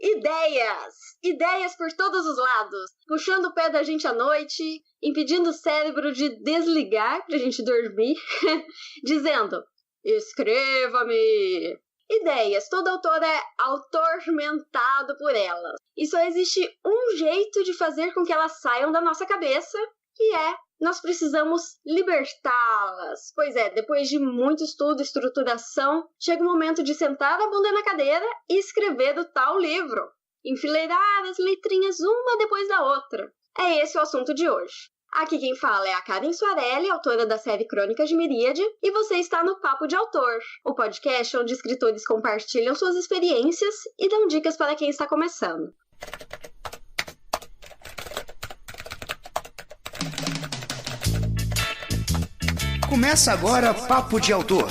Ideias! Ideias por todos os lados, puxando o pé da gente à noite, impedindo o cérebro de desligar pra gente dormir, dizendo, escreva-me! Ideias, todo autor é atormentado por elas. E só existe um jeito de fazer com que elas saiam da nossa cabeça, que é, nós precisamos libertá-las. Pois é, depois de muito estudo e estruturação, chega o momento de sentar a bunda na cadeira e escrever o tal livro. Enfileirar as letrinhas uma depois da outra. É esse o assunto de hoje. Aqui quem fala é a Karen Soarelli, autora da série Crônicas de Miríade, e você está no Papo de Autor, o podcast onde escritores compartilham suas experiências e dão dicas para quem está começando. Começa agora Papo de Autor.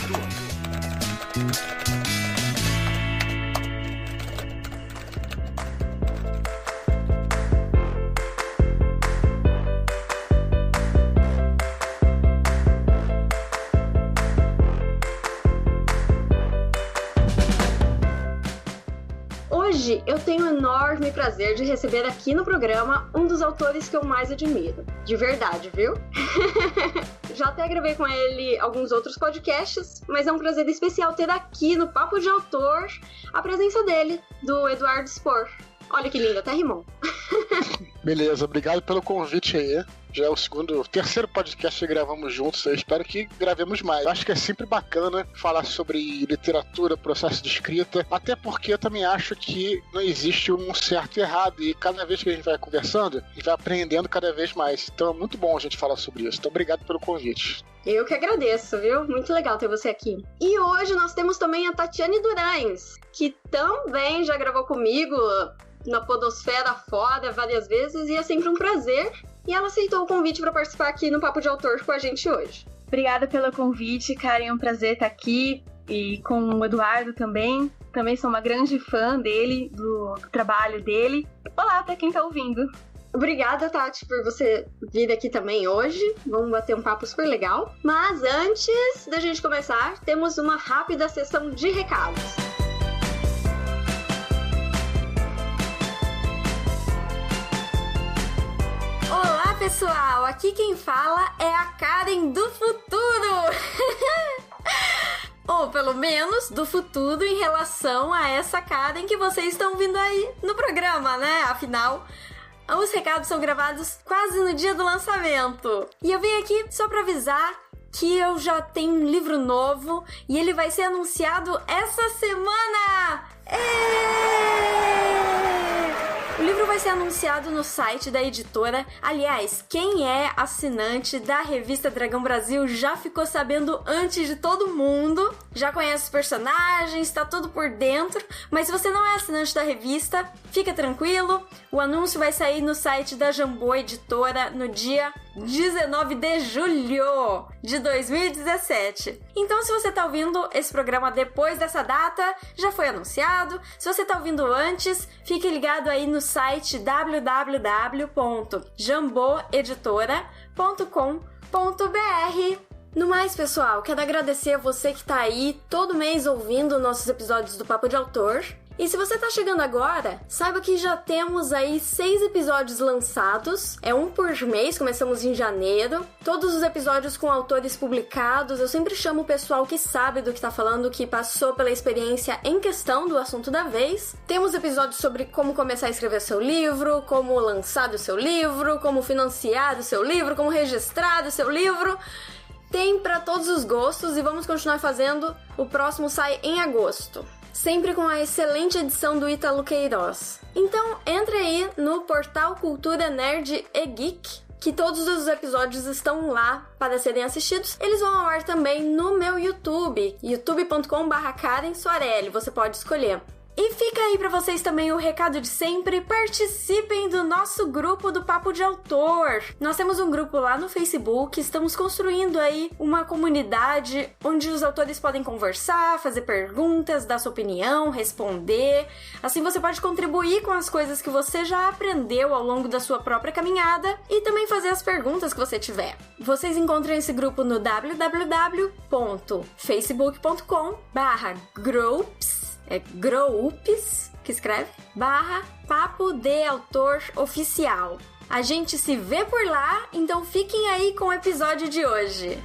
Hoje eu tenho o enorme prazer de receber aqui no programa um dos autores que eu mais admiro. De verdade, viu? Já até gravei com ele alguns outros podcasts, mas é um prazer especial ter aqui no Papo de Autor a presença dele, do Eduardo Spohr. Olha que lindo, até rimou. Beleza, obrigado pelo convite aí. Já é o terceiro podcast que gravamos juntos. Eu espero que gravemos mais. Eu acho que é sempre bacana falar sobre literatura, processo de escrita, até porque eu também acho que não existe um certo e errado, e cada vez que a gente vai conversando, a gente vai aprendendo cada vez mais. Então é muito bom a gente falar sobre isso. Então obrigado pelo convite. Eu que agradeço, viu? Muito legal ter você aqui. E hoje nós temos também a Tatiane Durães, que também já gravou comigo na Podosfera Fora várias vezes, e é sempre um prazer. E ela aceitou o convite para participar aqui no Papo de Autor com a gente hoje. Obrigada pelo convite, Karen. É um prazer estar aqui e com o Eduardo também. Também sou uma grande fã dele, do trabalho dele. Olá para quem está ouvindo. Obrigada, Tati, por você vir aqui também hoje. Vamos bater um papo super legal. Mas antes da gente começar, temos uma rápida sessão de recados. Olá, pessoal! Aqui quem fala é a Karen do futuro! Ou pelo menos do futuro em relação a essa Karen que vocês estão vindo aí no programa, né? Afinal, os recados são gravados quase no dia do lançamento. E eu vim aqui só pra avisar que eu já tenho um livro novo e ele vai ser anunciado essa semana! O livro vai ser anunciado no site da editora. Aliás, quem é assinante da revista Dragão Brasil já ficou sabendo antes de todo mundo, já conhece os personagens, tá tudo por dentro. Mas se você não é assinante da revista, fica tranquilo, o anúncio vai sair no site da Jambô Editora no dia 19 de julho de 2017. Então, se você tá ouvindo esse programa depois dessa data, já foi anunciado. Se você tá ouvindo antes, fique ligado aí no site www.jamboeditora.com.br. No mais, pessoal, quero agradecer a você que tá aí todo mês ouvindo nossos episódios do Papo de Autor. E se você tá chegando agora, saiba que já temos aí 6 episódios lançados, é um por mês, começamos em janeiro, todos os episódios com autores publicados. Eu sempre chamo o pessoal que sabe do que tá falando, que passou pela experiência em questão do assunto da vez. Temos episódios sobre como começar a escrever seu livro, como lançar o seu livro, como financiar o seu livro, como registrar o seu livro. Tem para todos os gostos e vamos continuar fazendo. O próximo sai em agosto, sempre com a excelente edição do Ítalo Queiroz. Então, entre aí no portal Cultura Nerd e Geek, que todos os episódios estão lá para serem assistidos. Eles vão ao ar também no meu YouTube, youtube.com/Karen Soarelli, você pode escolher. E fica aí pra vocês também o recado de sempre, participem do nosso grupo do Papo de Autor. Nós temos um grupo lá no Facebook, estamos construindo aí uma comunidade onde os autores podem conversar, fazer perguntas, dar sua opinião, responder. Assim você pode contribuir com as coisas que você já aprendeu ao longo da sua própria caminhada e também fazer as perguntas que você tiver. Vocês encontram esse grupo no www.facebook.com/groups que escreve, /Papo de Autor Oficial. A gente se vê por lá, então fiquem aí com o episódio de hoje.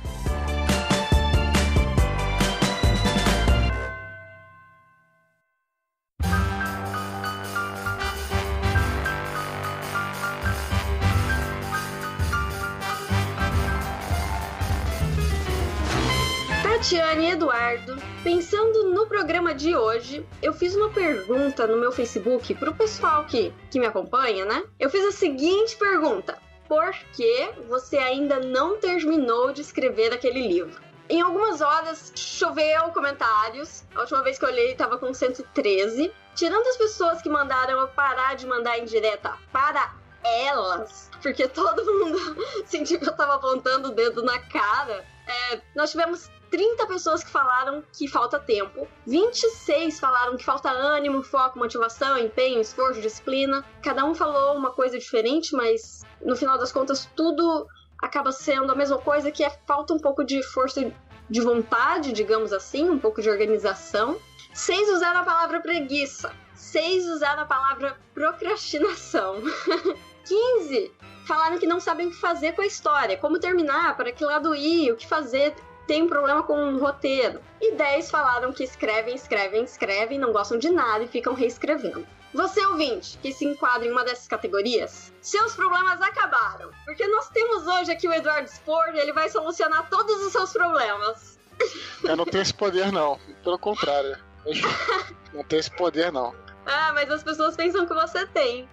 Tatiane e Eduardo, pensando no programa de hoje, eu fiz uma pergunta no meu Facebook pro pessoal que me acompanha, né? Eu fiz a seguinte pergunta: por que você ainda não terminou de escrever aquele livro? Em algumas horas choveu comentários, a última vez que eu olhei estava com 113. Tirando as pessoas que mandaram eu parar de mandar indireta para elas, porque todo mundo sentiu que eu tava apontando o dedo na cara, nós tivemos 30 pessoas que falaram que falta tempo, 26 falaram que falta ânimo, foco, motivação, empenho, esforço, disciplina. Cada um falou uma coisa diferente, mas no final das contas tudo acaba sendo a mesma coisa, que falta um pouco de força de vontade, digamos assim, um pouco de organização. 6 usaram a palavra preguiça, 6 usaram a palavra procrastinação. 15 falaram que não sabem o que fazer com a história, como terminar, para que lado ir, o que fazer, tem um problema com o roteiro. E 10 falaram que escrevem, não gostam de nada e ficam reescrevendo. Você, ouvinte, que se enquadra em uma dessas categorias, seus problemas acabaram. Porque nós temos hoje aqui o Eduardo Spor e ele vai solucionar todos os seus problemas. Eu não tenho esse poder, não. Pelo contrário. Não tenho esse poder, não. Ah, mas as pessoas pensam que você tem.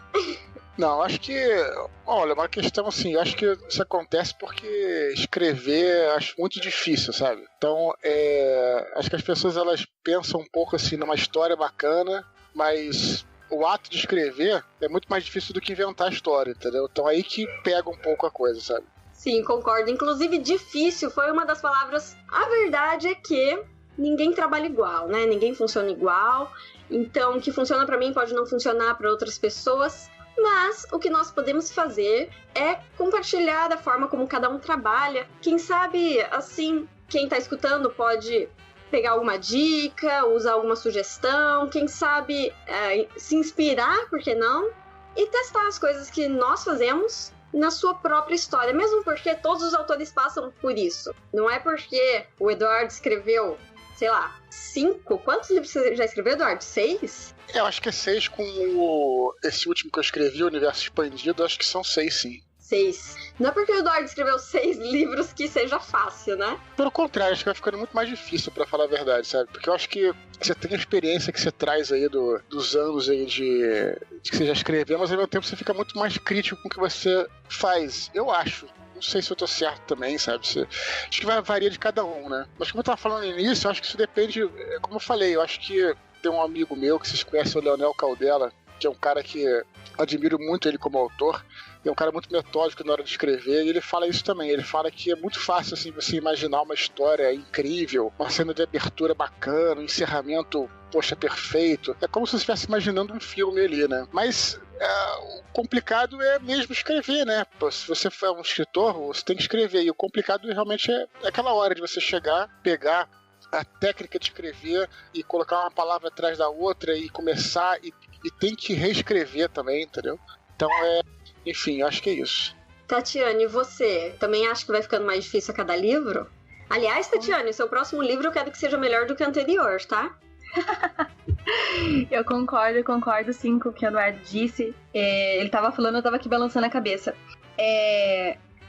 Não, acho que... Olha, uma questão assim, eu acho que isso acontece porque escrever acho muito difícil, sabe? Então, acho que as pessoas, elas pensam um pouco assim numa história bacana, mas o ato de escrever é muito mais difícil do que inventar a história, entendeu? Então aí que pega um pouco a coisa, sabe? Sim, concordo. Inclusive, difícil foi uma das palavras. A verdade é que ninguém trabalha igual, né? Ninguém funciona igual. Então, o que funciona pra mim pode não funcionar pra outras pessoas. Mas o que nós podemos fazer é compartilhar a forma como cada um trabalha. Quem sabe, assim, quem tá escutando pode pegar alguma dica, usar alguma sugestão, quem sabe se inspirar, por que não? E testar as coisas que nós fazemos na sua própria história, mesmo porque todos os autores passam por isso. Não é porque o Eduardo escreveu, sei lá, 5? Quantos livros você já escreveu, Eduardo? 6? Eu acho que é 6 com esse último que eu escrevi, o Universo Expandido, acho que são 6, sim. 6. Não é porque o Eduardo escreveu 6 livros que seja fácil, né? Pelo contrário, acho que vai ficando muito mais difícil, pra falar a verdade, sabe? Porque eu acho que você tem a experiência que você traz aí dos anos aí de que você já escreveu, mas ao mesmo tempo você fica muito mais crítico com o que você faz. Eu acho. Não sei se eu tô certo também, sabe? Acho que varia de cada um, né? Mas como eu tava falando no início, eu acho que isso depende... Como eu falei, eu acho que tem um amigo meu que vocês conhecem, o Leonel Caldela, que é um cara que admiro muito ele como autor. É um cara muito metódico na hora de escrever, e ele fala isso também. Ele fala que é muito fácil assim, você imaginar uma história incrível, uma cena de abertura bacana, um encerramento, poxa, perfeito. É como se você estivesse imaginando um filme ali, né? Mas o complicado é mesmo escrever, né? Se você é um escritor, você tem que escrever. E o complicado realmente é aquela hora de você chegar, pegar a técnica de escrever e colocar uma palavra atrás da outra e começar e tem que reescrever também, entendeu? Então enfim, acho que é isso. Tatiane, você também acha que vai ficando mais difícil a cada livro? Aliás, Tatiane, seu próximo livro eu quero que seja melhor do que o anterior, tá? Eu concordo sim com o que o Eduardo disse. Ele tava falando, eu tava aqui balançando a cabeça.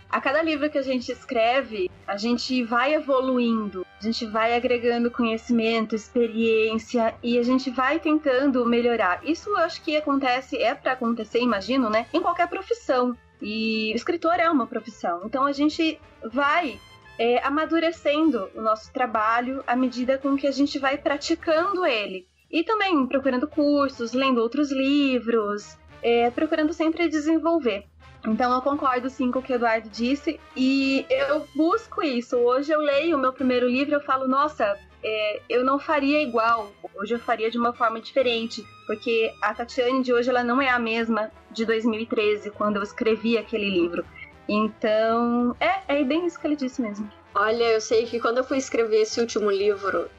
A cada livro que a gente escreve, a gente vai evoluindo, a gente vai agregando conhecimento, experiência e a gente vai tentando melhorar. Isso eu acho que pra acontecer, imagino, né? Em qualquer profissão. E o escritor é uma profissão. Então a gente vai amadurecendo o nosso trabalho à medida com que a gente vai praticando ele. E também procurando cursos, lendo outros livros, procurando sempre desenvolver. Então eu concordo sim com o que o Eduardo disse e eu busco isso. Hoje eu leio o meu primeiro livro e eu falo, nossa, eu não faria igual. Hoje eu faria de uma forma diferente, porque a Tatiane de hoje ela não é a mesma de 2013, quando eu escrevi aquele livro. Então, é bem isso que ele disse mesmo. Olha, eu sei que quando eu fui escrever esse último livro,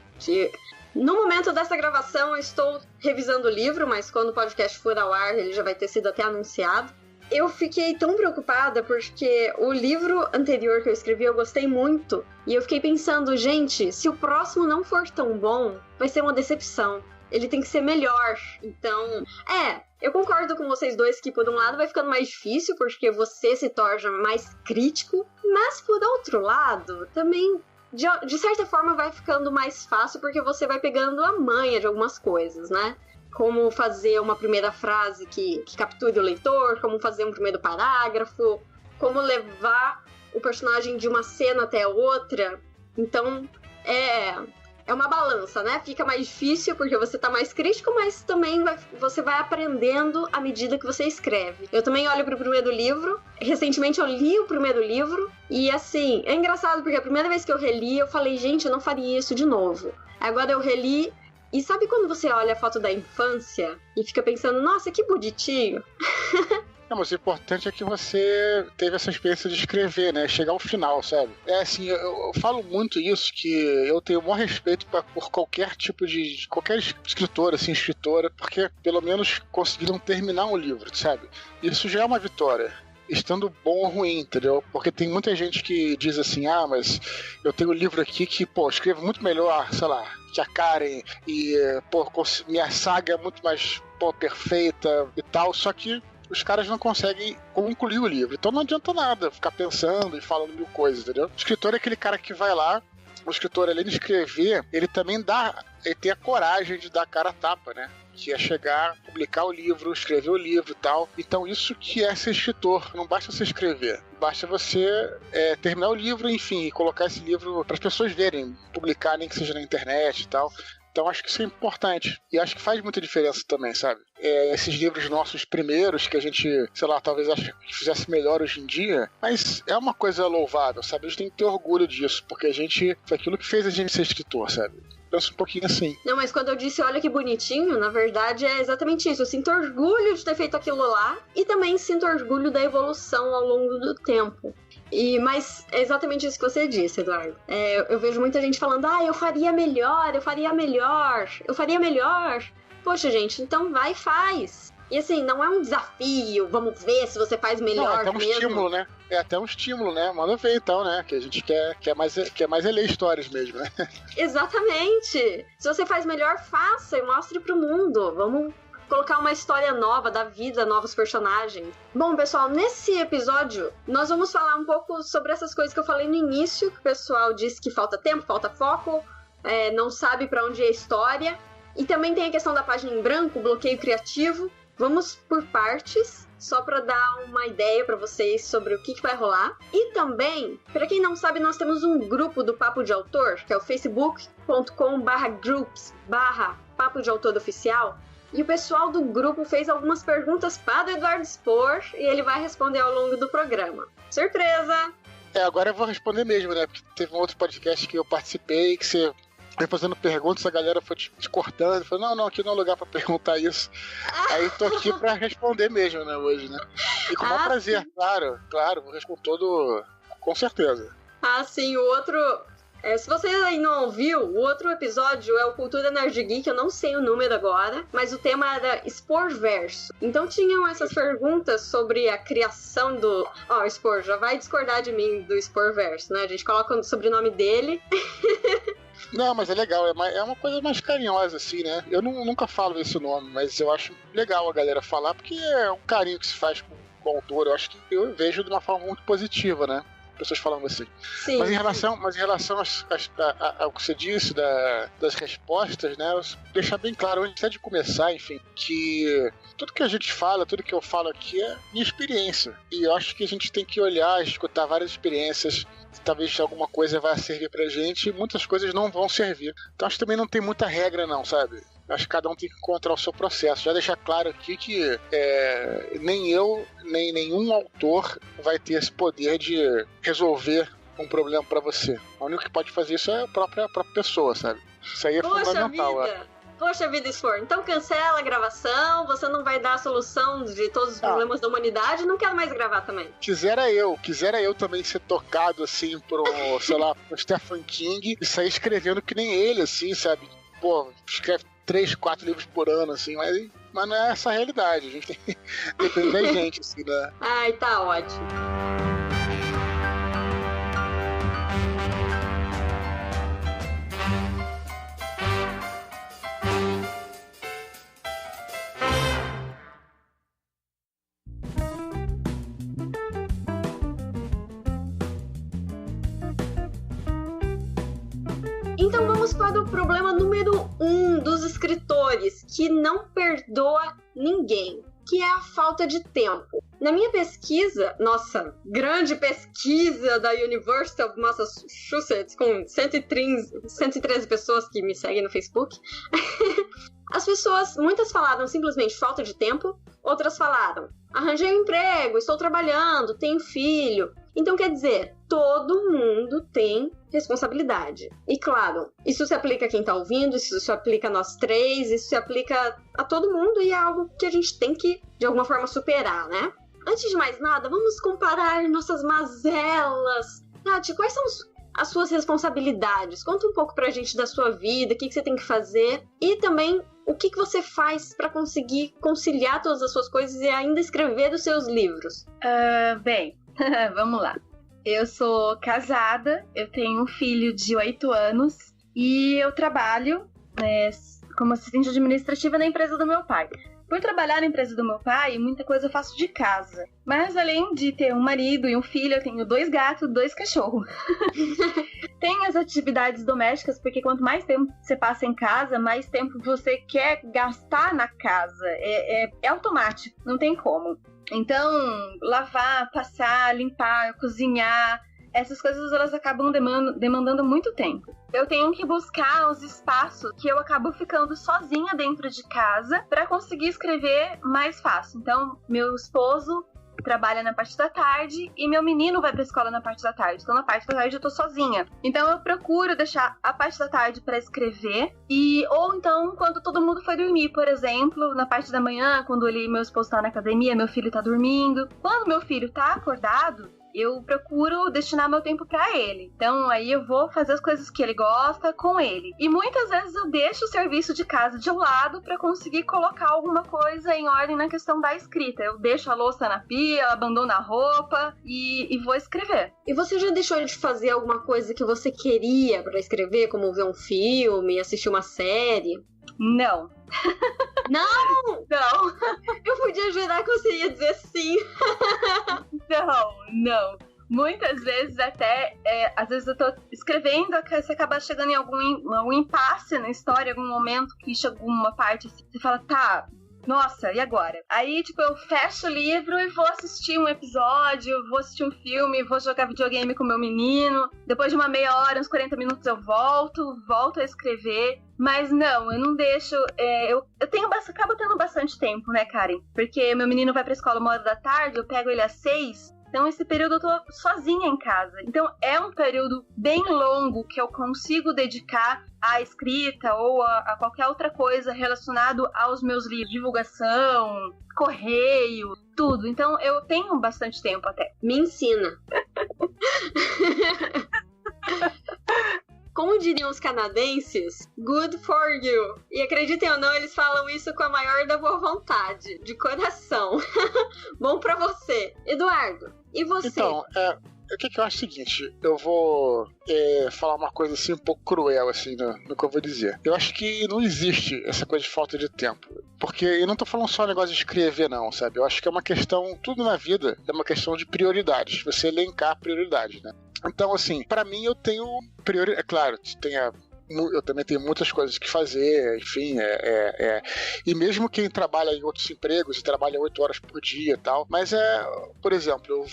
No momento dessa gravação, eu estou revisando o livro, mas quando o podcast for ao ar, ele já vai ter sido até anunciado. Eu fiquei tão preocupada porque o livro anterior que eu escrevi eu gostei muito. E eu fiquei pensando, gente, se o próximo não for tão bom, vai ser uma decepção. Ele tem que ser melhor. Então, eu concordo com vocês dois que por um lado vai ficando mais difícil porque você se torna mais crítico. Mas por outro lado, também, de certa forma, vai ficando mais fácil porque você vai pegando a manha de algumas coisas, né? Como fazer uma primeira frase que capture o leitor, como fazer um primeiro parágrafo, como levar o personagem de uma cena até outra. Então, é uma balança, né? Fica mais difícil porque você tá mais crítico, mas também você vai aprendendo à medida que você escreve. Eu também olho pro primeiro livro. Recentemente eu li o primeiro livro e, assim, é engraçado porque a primeira vez que eu reli, eu falei, gente, eu não faria isso de novo. Agora eu reli. E sabe quando você olha a foto da infância e fica pensando, nossa, que bonitinho? Não, mas o importante é que você teve essa experiência de escrever, né? Chegar ao final, sabe? Assim, eu falo muito isso, que eu tenho o maior respeito por qualquer tipo de... qualquer escritor, assim, escritora, porque pelo menos conseguiram terminar um livro, sabe? Isso já é uma vitória. Estando bom ou ruim, entendeu? Porque tem muita gente que diz assim, mas eu tenho um livro aqui que, escrevo muito melhor, sei lá, que a Karen, e, minha saga é muito mais, perfeita e tal, só que os caras não conseguem concluir o livro. Então não adianta nada ficar pensando e falando mil coisas, entendeu? O escritor é aquele cara que vai lá, o escritor, além de escrever, ele também tem a coragem de dar a cara a tapa, né? Que é chegar, publicar o livro, escrever o livro e tal. Então isso que é ser escritor. Não basta você escrever. Basta você terminar o livro, enfim, e colocar esse livro para as pessoas verem, publicar, nem que seja na internet e tal. Então acho que isso é importante. E acho que faz muita diferença também, sabe? Esses livros nossos primeiros, que a gente, sei lá, talvez fizesse melhor hoje em dia, mas é uma coisa louvável, sabe? A gente tem que ter orgulho disso, porque foi aquilo que fez a gente ser escritor, sabe? Penso um pouquinho assim. Não, mas quando eu disse olha que bonitinho, na verdade é exatamente isso. Eu sinto orgulho de ter feito aquilo lá e também sinto orgulho da evolução ao longo do tempo. Mas é exatamente isso que você disse, Eduardo. Eu vejo muita gente falando, eu faria melhor. Poxa, gente, então vai e faz. E assim, não é um desafio, vamos ver se você faz melhor mesmo. É até um estímulo, né? É até um estímulo, né? Manda ver então, né? Que a gente quer mais ler histórias mesmo, né? Exatamente! Se você faz melhor, faça e mostre pro mundo. Vamos colocar uma história nova da vida, novos personagens. Bom, pessoal, nesse episódio, nós vamos falar um pouco sobre essas coisas que eu falei no início, que o pessoal disse que falta tempo, falta foco, não sabe pra onde é a história. E também tem a questão da página em branco, bloqueio criativo. Vamos por partes, só para dar uma ideia para vocês sobre o que vai rolar. E também, para quem não sabe, nós temos um grupo do Papo de Autor, que é o facebook.com/groups/Papo de Autor Oficial. E o pessoal do grupo fez algumas perguntas para o Eduardo expor e ele vai responder ao longo do programa. Surpresa! Agora eu vou responder mesmo, né? Porque teve um outro podcast que eu participei que você... fazendo perguntas, a galera foi te cortando, falou, não, aqui não é lugar pra perguntar isso. Aí tô aqui pra responder mesmo, né, hoje, né? E com o maior prazer, claro, vou responder com certeza. Sim, o outro... se você aí não ouviu, o outro episódio é o Cultura Nerd Geek, eu não sei o número agora, mas o tema era Spor Verso. Então tinham essas perguntas sobre a criação do... Spor, já vai discordar de mim do Spor Verso, né? A gente coloca o sobrenome dele... Não, mas é legal, é uma coisa mais carinhosa, assim, né? Eu nunca falo esse nome, mas eu acho legal a galera falar, porque é um carinho que se faz com o autor, eu vejo de uma forma muito positiva, né? Pessoas falando assim. Sim, mas em relação ao que você disse das respostas, né? Deixar bem claro antes de começar, enfim, que tudo que a gente fala, tudo que eu falo aqui é minha experiência. E eu acho que a gente tem que olhar, escutar várias experiências. Talvez alguma coisa vai servir pra gente e muitas coisas não vão servir. Então acho que também não tem muita regra não, sabe? Acho que cada um tem que encontrar o seu processo. Já deixar claro aqui que nem eu, nem nenhum autor vai ter esse poder de resolver um problema pra você. O único que pode fazer isso é a própria pessoa, sabe? Isso aí é fundamental. Poxa vida, Spor, então cancela a gravação, você não vai dar a solução de todos os problemas da humanidade, não quero mais gravar também. Quisera eu também ser tocado assim por um, sei lá, por Stephen King e sair escrevendo que nem ele, assim, sabe? pô, escreve 3, 4 livros por ano, assim, mas não é essa a realidade. A gente tem depende da gente, assim, né? Ai, tá ótimo. Então vamos para o problema número 1 dos escritores, que não perdoa ninguém, que é a falta de tempo. Na minha pesquisa, nossa grande pesquisa da University of Massachusetts, com 113 pessoas que me seguem no Facebook, as pessoas, muitas falaram simplesmente falta de tempo, outras falaram arranjei um emprego, estou trabalhando, tenho filho. Então quer dizer, todo mundo tem responsabilidade. E claro, isso se aplica a quem está ouvindo, isso se aplica a nós três, isso se aplica a todo mundo e é algo que a gente tem que, de alguma forma, superar, né? Antes de mais nada, vamos comparar nossas mazelas. Tati, quais são as suas responsabilidades? Conta um pouco pra gente da sua vida, o que você tem que fazer e também o que você faz pra conseguir conciliar todas as suas coisas e ainda escrever os seus livros. Bem, vamos lá. Eu sou casada, eu tenho um filho de 8 anos e eu trabalho como assistente administrativa na empresa do meu pai. Por trabalhar na empresa do meu pai, muita coisa eu faço de casa. Mas além de ter um marido e um filho, eu tenho 2 gatos, 2 cachorros. Tem as atividades domésticas, porque quanto mais tempo você passa em casa, mais tempo você quer gastar na casa. É automático, não tem como. Então, lavar, passar, limpar, cozinhar, essas coisas elas acabam demandando muito tempo. Eu tenho que buscar os espaços que eu acabo ficando sozinha dentro de casa para conseguir escrever mais fácil. Então, meu esposo trabalha na parte da tarde e meu menino vai pra escola na parte da tarde. Então, na parte da tarde eu tô sozinha. Então, eu procuro deixar a parte da tarde para escrever ou então, quando todo mundo foi dormir, por exemplo, na parte da manhã, quando meu esposo tá na academia, meu filho tá dormindo. Quando meu filho tá acordado, eu procuro destinar meu tempo pra ele. Então, aí eu vou fazer as coisas que ele gosta com ele. E muitas vezes eu deixo o serviço de casa de lado pra conseguir colocar alguma coisa em ordem na questão da escrita. Eu deixo a louça na pia, abandono a roupa e vou escrever. E você já deixou de fazer alguma coisa que você queria pra escrever, como ver um filme, assistir uma série? Não. Não! Não. Eu podia jurar que você ia dizer sim. Não. Muitas vezes até, às vezes eu tô escrevendo, você acaba chegando em algum impasse na história, algum momento que chega alguma parte assim, você fala, tá, nossa, e agora? Aí, eu fecho o livro e vou assistir um episódio, vou assistir um filme, vou jogar videogame com meu menino. Depois de uma meia hora, uns 40 minutos eu volto a escrever. Mas não, eu não deixo... eu acabo tendo bastante tempo, né, Karen? Porque meu menino vai pra escola 1h eu pego ele às 6. Então, esse período eu tô sozinha em casa. Então, é um período bem longo que eu consigo dedicar à escrita ou a qualquer outra coisa relacionado aos meus livros. Divulgação, correio, tudo. Então, eu tenho bastante tempo até. Me ensina. Como diriam os canadenses, good for you. E acreditem ou não, eles falam isso com a maior da boa vontade, de coração. Bom pra você. Eduardo, e você? Então, o que eu acho é o seguinte, eu vou falar uma coisa assim um pouco cruel assim no que eu vou dizer. Eu acho que não existe essa coisa de falta de tempo. Porque eu não tô falando só negócio de escrever não, sabe? Eu acho que é uma questão, tudo na vida é uma questão de prioridades. Você elencar prioridades, né? Então, assim, pra mim eu tenho prioridade. É claro, eu também tenho muitas coisas que fazer, enfim, e mesmo quem trabalha em outros empregos e trabalha 8 horas por dia e tal, mas por exemplo, eu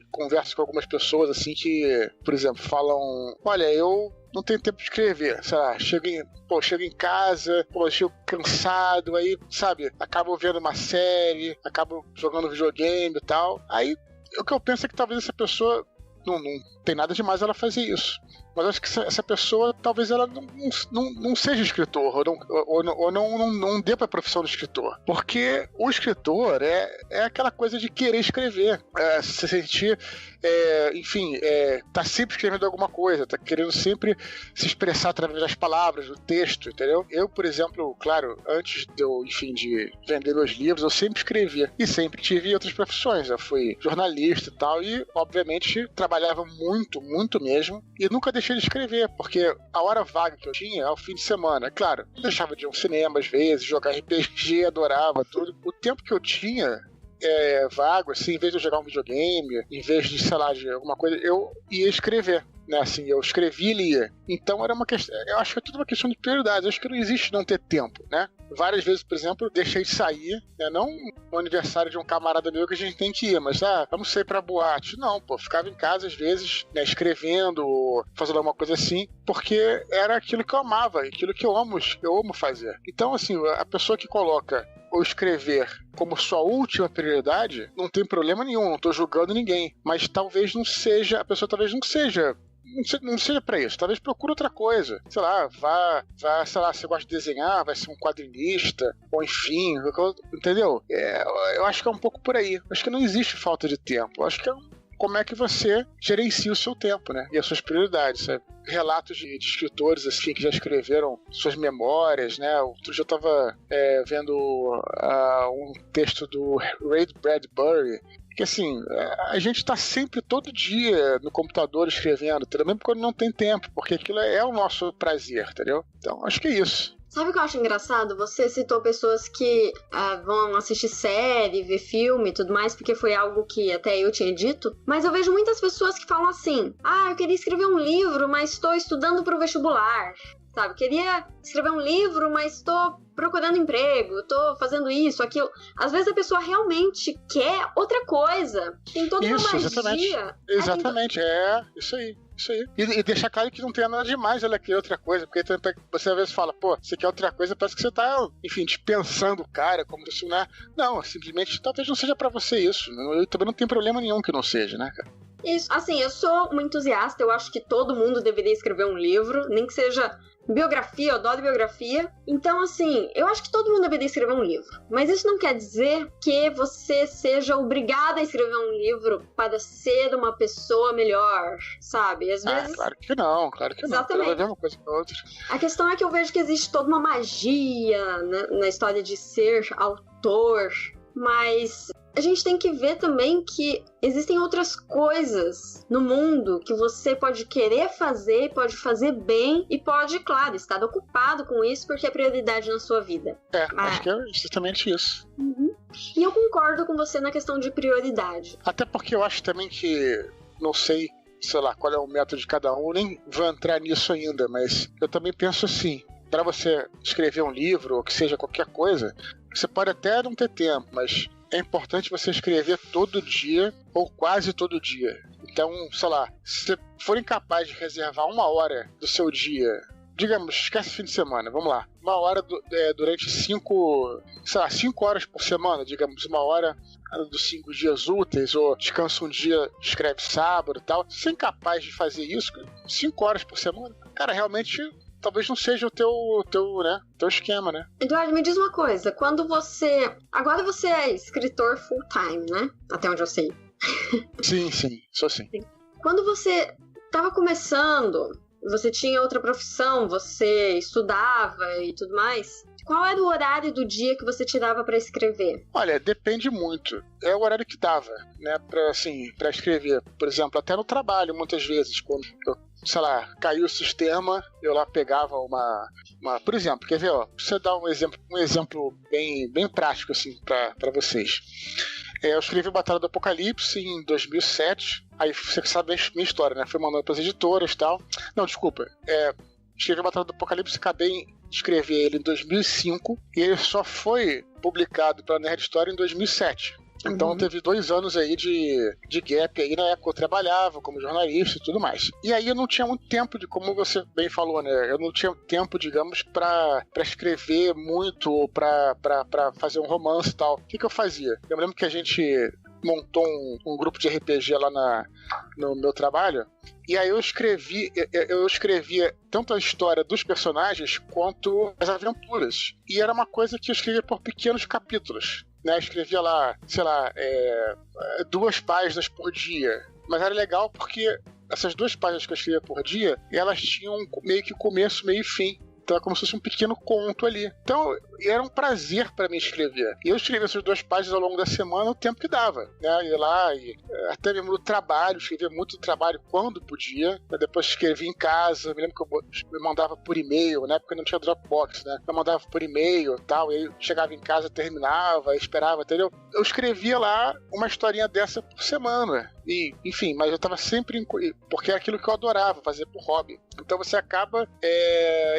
converso com algumas pessoas assim que, por exemplo, falam, olha, eu não tenho tempo de escrever, sei lá, chego em casa, chego cansado, aí, sabe, acabo vendo uma série, acabo jogando videogame e tal, aí o que eu penso é que talvez essa pessoa não tem nada demais ela fazer isso. mas acho que essa pessoa, talvez ela não seja escritor, ou não dê pra profissão de escritor. Porque o escritor é aquela coisa de querer escrever, se sentir, enfim, tá sempre escrevendo alguma coisa, tá querendo sempre se expressar através das palavras, do texto, entendeu? Eu, por exemplo, claro, antes de vender meus livros, eu sempre escrevia, e sempre tive outras profissões. Eu fui jornalista e tal, e obviamente trabalhava muito, muito mesmo, e nunca deixei de escrever, porque a hora vaga que eu tinha é o fim de semana. Claro, deixava de ir ao cinema às vezes, jogar RPG, adorava tudo. O tempo que eu tinha vago, assim, em vez de eu jogar um videogame, em vez de, sei lá, de alguma coisa, eu ia escrever. Né, assim, eu escrevi e lia. Então era uma questão, eu acho que é tudo uma questão de prioridade. Eu acho que não existe não ter tempo, né? Várias vezes, por exemplo, deixei de sair, né? Não no aniversário de um camarada meu que a gente tem que ir, mas vamos sair pra boate. Não, pô, ficava em casa às vezes, né, escrevendo, ou fazendo alguma coisa assim, porque era aquilo que eu amava, aquilo que eu amo fazer. Então, assim, a pessoa que coloca ou escrever como sua última prioridade, não tem problema nenhum, não tô julgando ninguém, mas talvez não seja, a pessoa talvez não seja pra isso, talvez procure outra coisa, sei lá, vá, sei lá, você gosta de desenhar, vai ser um quadrinista, ou enfim, entendeu? Eu acho que é um pouco por aí, acho que não existe falta de tempo, acho que é como é que você gerencia o seu tempo, né, e as suas prioridades, sabe? Relatos de escritores assim, que já escreveram suas memórias, né? Outro dia eu estava vendo um texto do Ray Bradbury, que assim, a gente está sempre, todo dia, no computador escrevendo, entendeu? Mesmo quando não tem tempo, porque aquilo é o nosso prazer, entendeu? Então, acho que é isso. Sabe o que eu acho engraçado? Você citou pessoas que vão assistir série, ver filme e tudo mais, porque foi algo que até eu tinha dito. Mas eu vejo muitas pessoas que falam assim: eu queria escrever um livro, mas estou estudando para o vestibular. Sabe? Queria escrever um livro, mas estou procurando emprego, estou fazendo isso, aquilo. Às vezes a pessoa realmente quer outra coisa. Tem toda uma magia. Exatamente, isso aí. Isso aí. E deixar claro que não tem nada demais ela querer outra coisa, porque você às vezes fala, pô, você quer outra coisa, parece que você tá, enfim, dispensando o cara, como se não é. Não, simplesmente talvez não seja pra você isso. Eu também não tenho problema nenhum que não seja, né, cara? Isso, assim, eu sou uma entusiasta, eu acho que todo mundo deveria escrever um livro, nem que seja biografia, eu adoro biografia. Então, assim, eu acho que todo mundo deveria escrever um livro. Mas isso não quer dizer que você seja obrigada a escrever um livro para ser uma pessoa melhor, sabe? Às vezes... Claro que não, Exatamente. Vai ver uma coisa com a outra. A questão é que eu vejo que existe toda uma magia na história de ser autor, mas a gente tem que ver também que existem outras coisas no mundo que você pode querer fazer, pode fazer bem e pode, claro, estar ocupado com isso porque é prioridade na sua vida. Acho que é justamente isso. Uhum. E eu concordo com você na questão de prioridade. Até porque eu acho também que, não sei lá, qual é o método de cada um, nem vou entrar nisso ainda, mas eu também penso assim, para você escrever um livro ou que seja qualquer coisa, você pode até não ter tempo, mas é importante você escrever todo dia ou quase todo dia. Então, sei lá, se você for incapaz de reservar 1 hora do seu dia, digamos, esquece fim de semana, vamos lá, 1 hora durante 5 horas por semana, digamos, 1 hora dos 5 dias úteis, ou descansa um dia, escreve sábado e tal. Se você é incapaz de fazer isso, 5 horas por semana, cara, realmente talvez não seja o teu esquema, né? Eduardo, me diz uma coisa, quando você... Agora você é escritor full-time, né? Até onde eu sei. Sim, sou sim. Quando você estava começando, você tinha outra profissão, você estudava e tudo mais, qual era o horário do dia que você tirava para escrever? Olha, depende muito. É o horário que dava, né, pra escrever. Por exemplo, até no trabalho, muitas vezes, quando eu, sei lá, caiu o sistema, eu lá pegava uma... Por exemplo, quer ver, ó, pra dar um exemplo bem prático, assim, pra vocês. Eu escrevi Batalha do Apocalipse em 2007, aí você sabe a minha história, né, fui mandando pras editoras e tal. Não, desculpa, escrevi Batalha do Apocalipse, acabei de escrever ele em 2005, e ele só foi publicado pela Nerd Story em 2007. Então teve 2 anos aí de gap aí, na época eu trabalhava como jornalista e tudo mais. E aí eu não tinha muito tempo, como você bem falou, né? Eu não tinha tempo, digamos, pra escrever muito, ou pra fazer um romance e tal. O que eu fazia? Eu me lembro que a gente montou um grupo de RPG lá no meu trabalho. E aí eu escrevia tanto a história dos personagens quanto as aventuras. E era uma coisa que eu escrevia por pequenos capítulos. Né? Eu escrevia lá, sei lá, 2 páginas por dia. Mas era legal porque essas 2 páginas que eu escrevia por dia, elas tinham meio que começo, meio e fim. Então é como se fosse um pequeno conto ali. Então era um prazer para mim escrever. E eu escrevia essas 2 páginas ao longo da semana o tempo que dava. Né? Ia lá e até mesmo no trabalho, escrevia muito no trabalho quando podia. Depois escrevia em casa. Me lembro que eu mandava por e-mail, na época não tinha Dropbox, né? Eu mandava por e-mail e tal. E aí chegava em casa, terminava, esperava, entendeu? Eu escrevia lá uma historinha dessa por semana. E, enfim, mas eu tava sempre... Porque era aquilo que eu adorava, fazer por hobby. Então você acaba,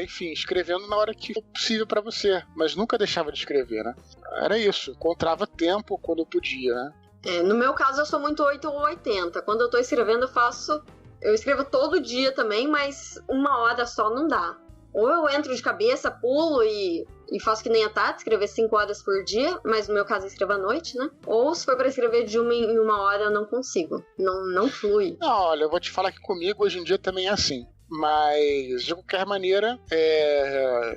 enfim, escrevendo na hora que for possível pra você. Mas nunca deixava de escrever, né? Era isso. Encontrava tempo quando eu podia, né? No meu caso, eu sou muito 8 ou 80. Quando eu tô escrevendo, eu escrevo todo dia também, mas 1 hora só não dá. Ou eu entro de cabeça, pulo e faço que nem a Tati, escrever 5 horas por dia, mas no meu caso eu escrevo à noite, né? Ou se for pra escrever de 1 em 1 hora, eu não consigo. Não flui. Não, olha, eu vou te falar que comigo hoje em dia também é assim. Mas, de qualquer maneira,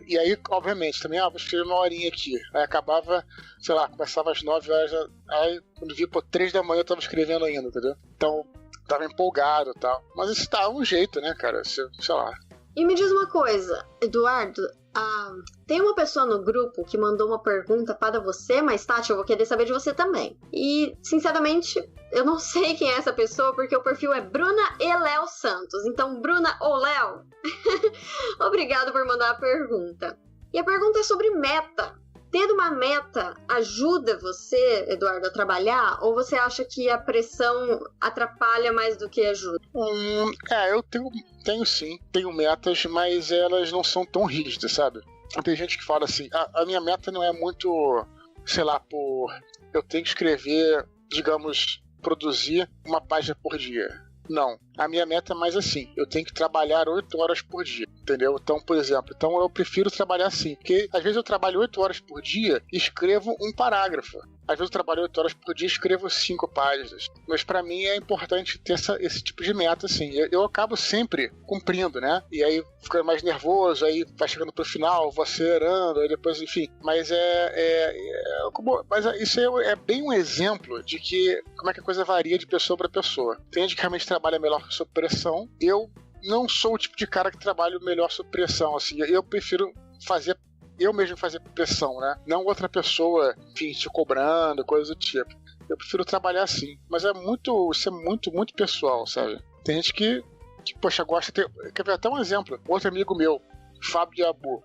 e aí, obviamente, também, vou escrever 1 horinha aqui. Aí acabava, sei lá, começava às 9 horas, aí quando vi, 3 da manhã eu tava escrevendo ainda, entendeu? Então, tava empolgado e tal. Mas isso dá um jeito, né, cara? Sei lá. E me diz uma coisa, Eduardo, tem uma pessoa no grupo que mandou uma pergunta para você, mas Tati, eu vou querer saber de você também. E, sinceramente, eu não sei quem é essa pessoa, porque o perfil é Bruna e Léo Santos. Então, Bruna ou Léo, obrigado por mandar a pergunta. E a pergunta é sobre meta. Ter uma meta ajuda você, Eduardo, a trabalhar? Ou você acha que a pressão atrapalha mais do que ajuda? Eu tenho sim, tenho metas, mas elas não são tão rígidas, sabe? Tem gente que fala assim, a minha meta não é muito, sei lá, eu tenho que escrever, digamos, produzir 1 página por dia. Não, a minha meta é mais assim, eu tenho que trabalhar 8 horas por dia, entendeu? Então, por exemplo, eu prefiro trabalhar assim, porque às vezes eu trabalho 8 horas por dia e escrevo 1 parágrafo. Às vezes eu trabalho 8 horas por dia e escrevo 5 páginas. Mas pra mim é importante ter esse tipo de meta, assim. Eu acabo sempre cumprindo, né? E aí fica mais nervoso, aí vai chegando pro final, vou acelerando, aí depois, enfim. Mas mas isso é bem um exemplo de como é que a coisa varia de pessoa pra pessoa. Tem gente que realmente trabalha melhor sob pressão. Eu não sou o tipo de cara que trabalha melhor sob pressão, assim. Eu prefiro eu mesmo fazer pressão, né? Não outra pessoa, enfim, te cobrando, coisa do tipo. Eu prefiro trabalhar assim. Mas isso é muito, muito pessoal, sabe? Tem gente que poxa, gosta de ter... Quer ver até um exemplo? Outro amigo meu, Fábio Abu,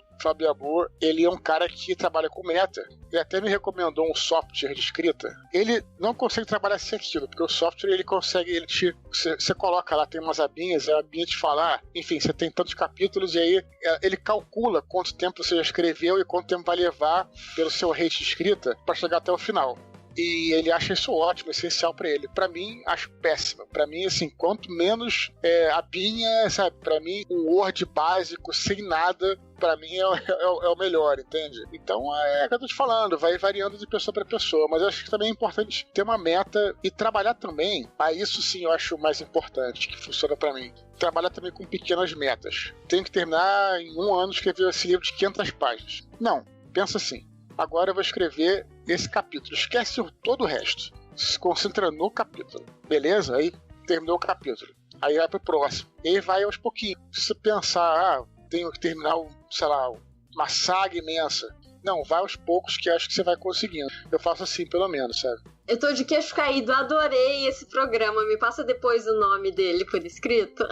ele é um cara que trabalha com meta. Ele até me recomendou um software de escrita. Ele não consegue trabalhar sem aquilo, porque o software ele consegue, você coloca lá, tem umas abinhas, a abinha te fala, enfim, você tem tantos capítulos, e aí ele calcula quanto tempo você já escreveu e quanto tempo vai levar pelo seu rate de escrita para chegar até o final. E ele acha isso ótimo, essencial pra ele. Pra mim, acho péssimo. Pra mim, assim, quanto menos abinha, sabe? Pra mim, um Word básico, sem nada, pra mim é o melhor, entende? Então, é o que eu tô te falando, vai variando de pessoa pra pessoa. Mas eu acho que também é importante ter uma meta e trabalhar também. Isso sim eu acho mais importante, que funciona pra mim. Trabalhar também com pequenas metas. Tenho que terminar em 1 ano escrever esse livro de 500 páginas. Não, pensa assim. Agora eu vou escrever esse capítulo. Esquece todo o resto. Se concentra no capítulo. Beleza? Aí terminou o capítulo. Aí vai pro próximo. E aí vai aos pouquinhos. Se você pensar, tenho que terminar, sei lá, uma saga imensa. Não, vai aos poucos que acho que você vai conseguindo. Eu faço assim, pelo menos, sabe? Eu tô de queixo caído. Adorei esse programa. Me passa depois o nome dele por escrito.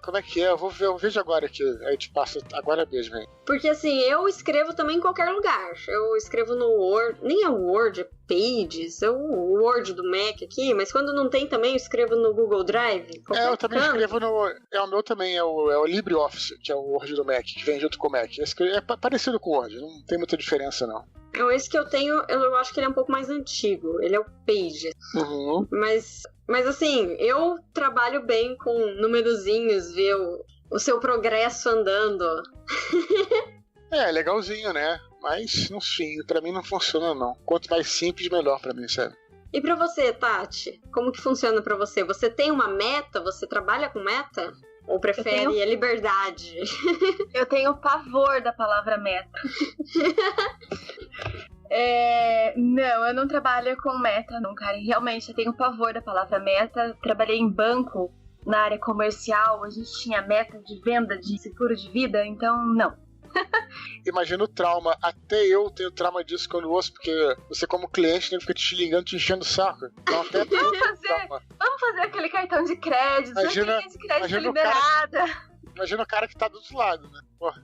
Como é que é? Eu vejo agora aqui. Aí te passo agora mesmo, hein? Porque assim, eu escrevo também em qualquer lugar. Eu escrevo no Word, nem é Word, é Pages, é o Word do Mac aqui, mas quando não tem também, eu escrevo no Google Drive. Eu também escrevo no... o meu também é o LibreOffice, que é o Word do Mac, que vem junto com o Mac. É parecido com o Word, não tem muita diferença, não. Esse que eu tenho, eu acho que ele é um pouco mais antigo. Ele é o Pages. Uhum. Mas assim, eu trabalho bem com numerozinhos, ver o seu progresso andando. É legalzinho, né? Mas, enfim, pra mim não funciona não. Quanto mais simples, melhor pra mim, sério. E pra você, Tati? Como que funciona pra você? Você tem uma meta? Você trabalha com meta? Ou prefere a liberdade? Eu tenho pavor da palavra meta. Não, eu não trabalho com meta, não, cara. Realmente, eu tenho pavor da palavra meta. Trabalhei em banco, na área comercial. A gente tinha meta de venda de seguro de vida, então não. Imagina o trauma. Até eu tenho trauma disso quando ouço, porque você como cliente fica te ligando, te enchendo o saco. Então até vamos fazer aquele cartão de crédito. Imagina, de crédito liberada. Imagina o cara que tá do outro lado, né? Porra.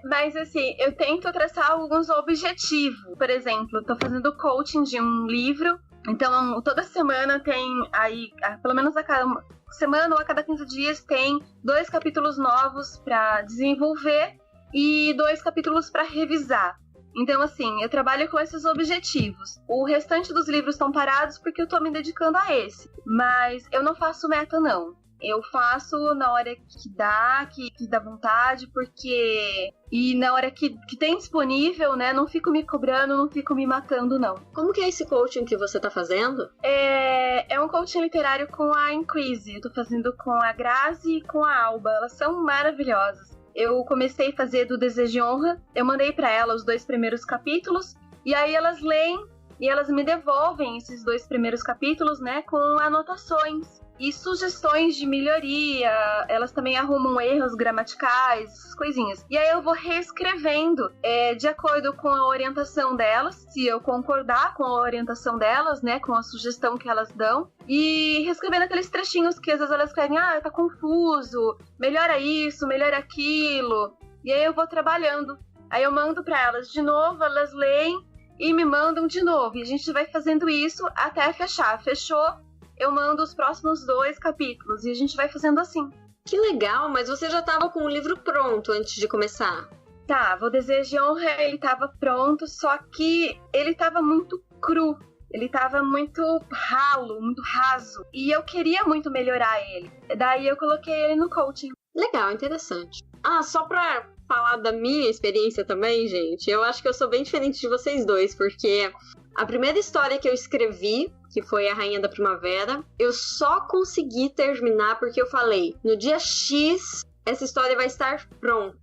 Mas assim, eu tento traçar alguns objetivos. Por exemplo, eu tô fazendo coaching de um livro. Então, toda semana tem aí, pelo menos a cada semana ou a cada 15 dias, tem 2 capítulos novos pra desenvolver e 2 capítulos pra revisar. Então, assim, eu trabalho com esses objetivos. O restante dos livros estão parados porque eu tô me dedicando a esse. Mas eu não faço meta, não. Eu faço na hora que dá, que dá vontade, porque... E na hora que tem disponível, né? Não fico me cobrando, não fico me matando, não. Como que é esse coaching que você tá fazendo? É um coaching literário com a Increase. Eu tô fazendo com a Grazi e com a Alba. Elas são maravilhosas. Eu comecei a fazer do Desejo e Honra. Eu mandei pra elas os 2 primeiros capítulos. E aí elas leem e elas me devolvem esses 2 primeiros capítulos, né? Com anotações e sugestões de melhoria. Elas também arrumam erros gramaticais, essas coisinhas. E aí eu vou reescrevendo de acordo com a orientação delas, se eu concordar com a orientação delas, né, com a sugestão que elas dão, e reescrevendo aqueles trechinhos que às vezes elas escrevem, tá confuso, melhora isso, melhora aquilo. E aí eu vou trabalhando. Aí eu mando pra elas de novo, elas leem e me mandam de novo. E a gente vai fazendo isso até fechar. Fechou? Eu mando os próximos 2 capítulos e a gente vai fazendo assim. Que legal, mas você já tava com o livro pronto antes de começar? Tava, o Desejo de Honra, ele tava pronto, só que ele tava muito cru. Ele tava muito ralo, muito raso. E eu queria muito melhorar ele. Daí eu coloquei ele no coaching. Legal, interessante. Só pra falar da minha experiência também, gente, eu acho que eu sou bem diferente de vocês dois, porque a primeira história que eu escrevi, que foi A Rainha da Primavera, eu só consegui terminar porque eu falei, no dia X, essa história vai estar pronta.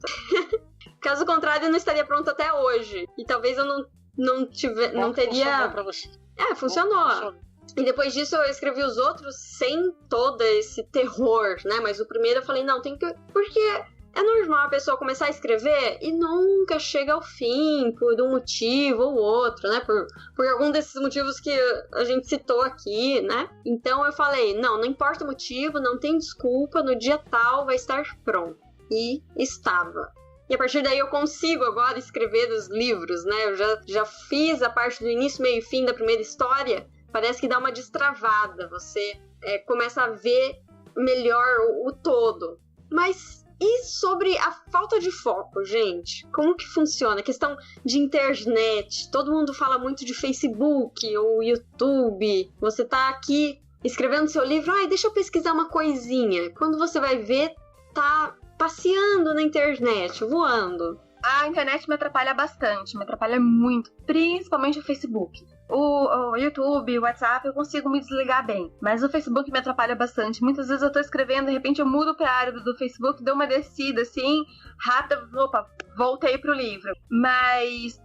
Caso contrário, eu não estaria pronta até hoje. E talvez eu não teria... Funcionou pra você. Funcionou. E depois disso eu escrevi os outros sem todo esse terror, né? Mas o primeiro eu falei, não, tem que... Porque é normal a pessoa começar a escrever e nunca chega ao fim por um motivo ou outro, né? Por algum desses motivos que a gente citou aqui, né? Então eu falei, não importa o motivo, não tem desculpa, no dia tal vai estar pronto. E estava. E a partir daí eu consigo agora escrever os livros, né? Eu já fiz a parte do início, meio e fim da primeira história. Parece que dá uma destravada. Você começa a ver melhor o todo. Mas e sobre a falta de foco, gente? Como que funciona? A questão de internet. Todo mundo fala muito de Facebook ou YouTube. Você tá aqui escrevendo seu livro. Deixa eu pesquisar uma coisinha. Quando você vai ver, tá passeando na internet, voando. A internet me atrapalha bastante, me atrapalha muito, principalmente o Facebook. O YouTube, o WhatsApp, eu consigo me desligar bem, mas o Facebook me atrapalha bastante. Muitas vezes eu tô escrevendo, de repente eu mudo pra área do Facebook, dou uma descida assim, rápida, voltei pro livro. Mas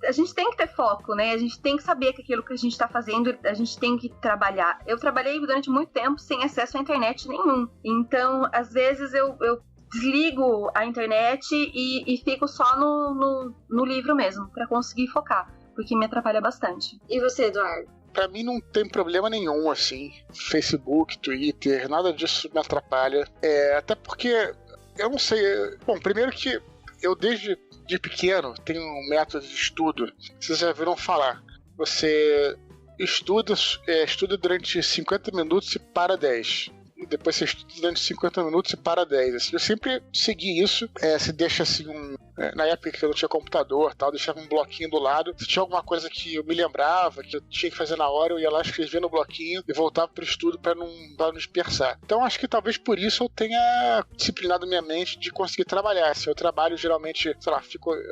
a gente tem que ter foco, né? A gente tem que saber que aquilo que a gente tá fazendo, a gente tem que trabalhar. Eu trabalhei durante muito tempo sem acesso à internet nenhum, então às vezes eu desligo a internet e fico só no livro mesmo, pra conseguir focar, porque me atrapalha bastante. E você, Eduardo? Pra mim não tem problema nenhum, assim. Facebook, Twitter, nada disso me atrapalha. Até porque, eu não sei... Bom, primeiro que eu desde de pequeno tenho um método de estudo. Vocês já viram falar. Você estuda durante 50 minutos e para 10. Depois você estuda durante 50 minutos e para 10. Eu sempre segui isso. Se deixa assim na época que eu não tinha computador, tal, deixava um bloquinho do lado. Se tinha alguma coisa que eu me lembrava, que eu tinha que fazer na hora, eu ia lá escrever no bloquinho e voltava pro estudo para não dispersar. Então acho que talvez por isso eu tenha disciplinado minha mente de conseguir trabalhar. Assim, eu trabalho geralmente, sei lá,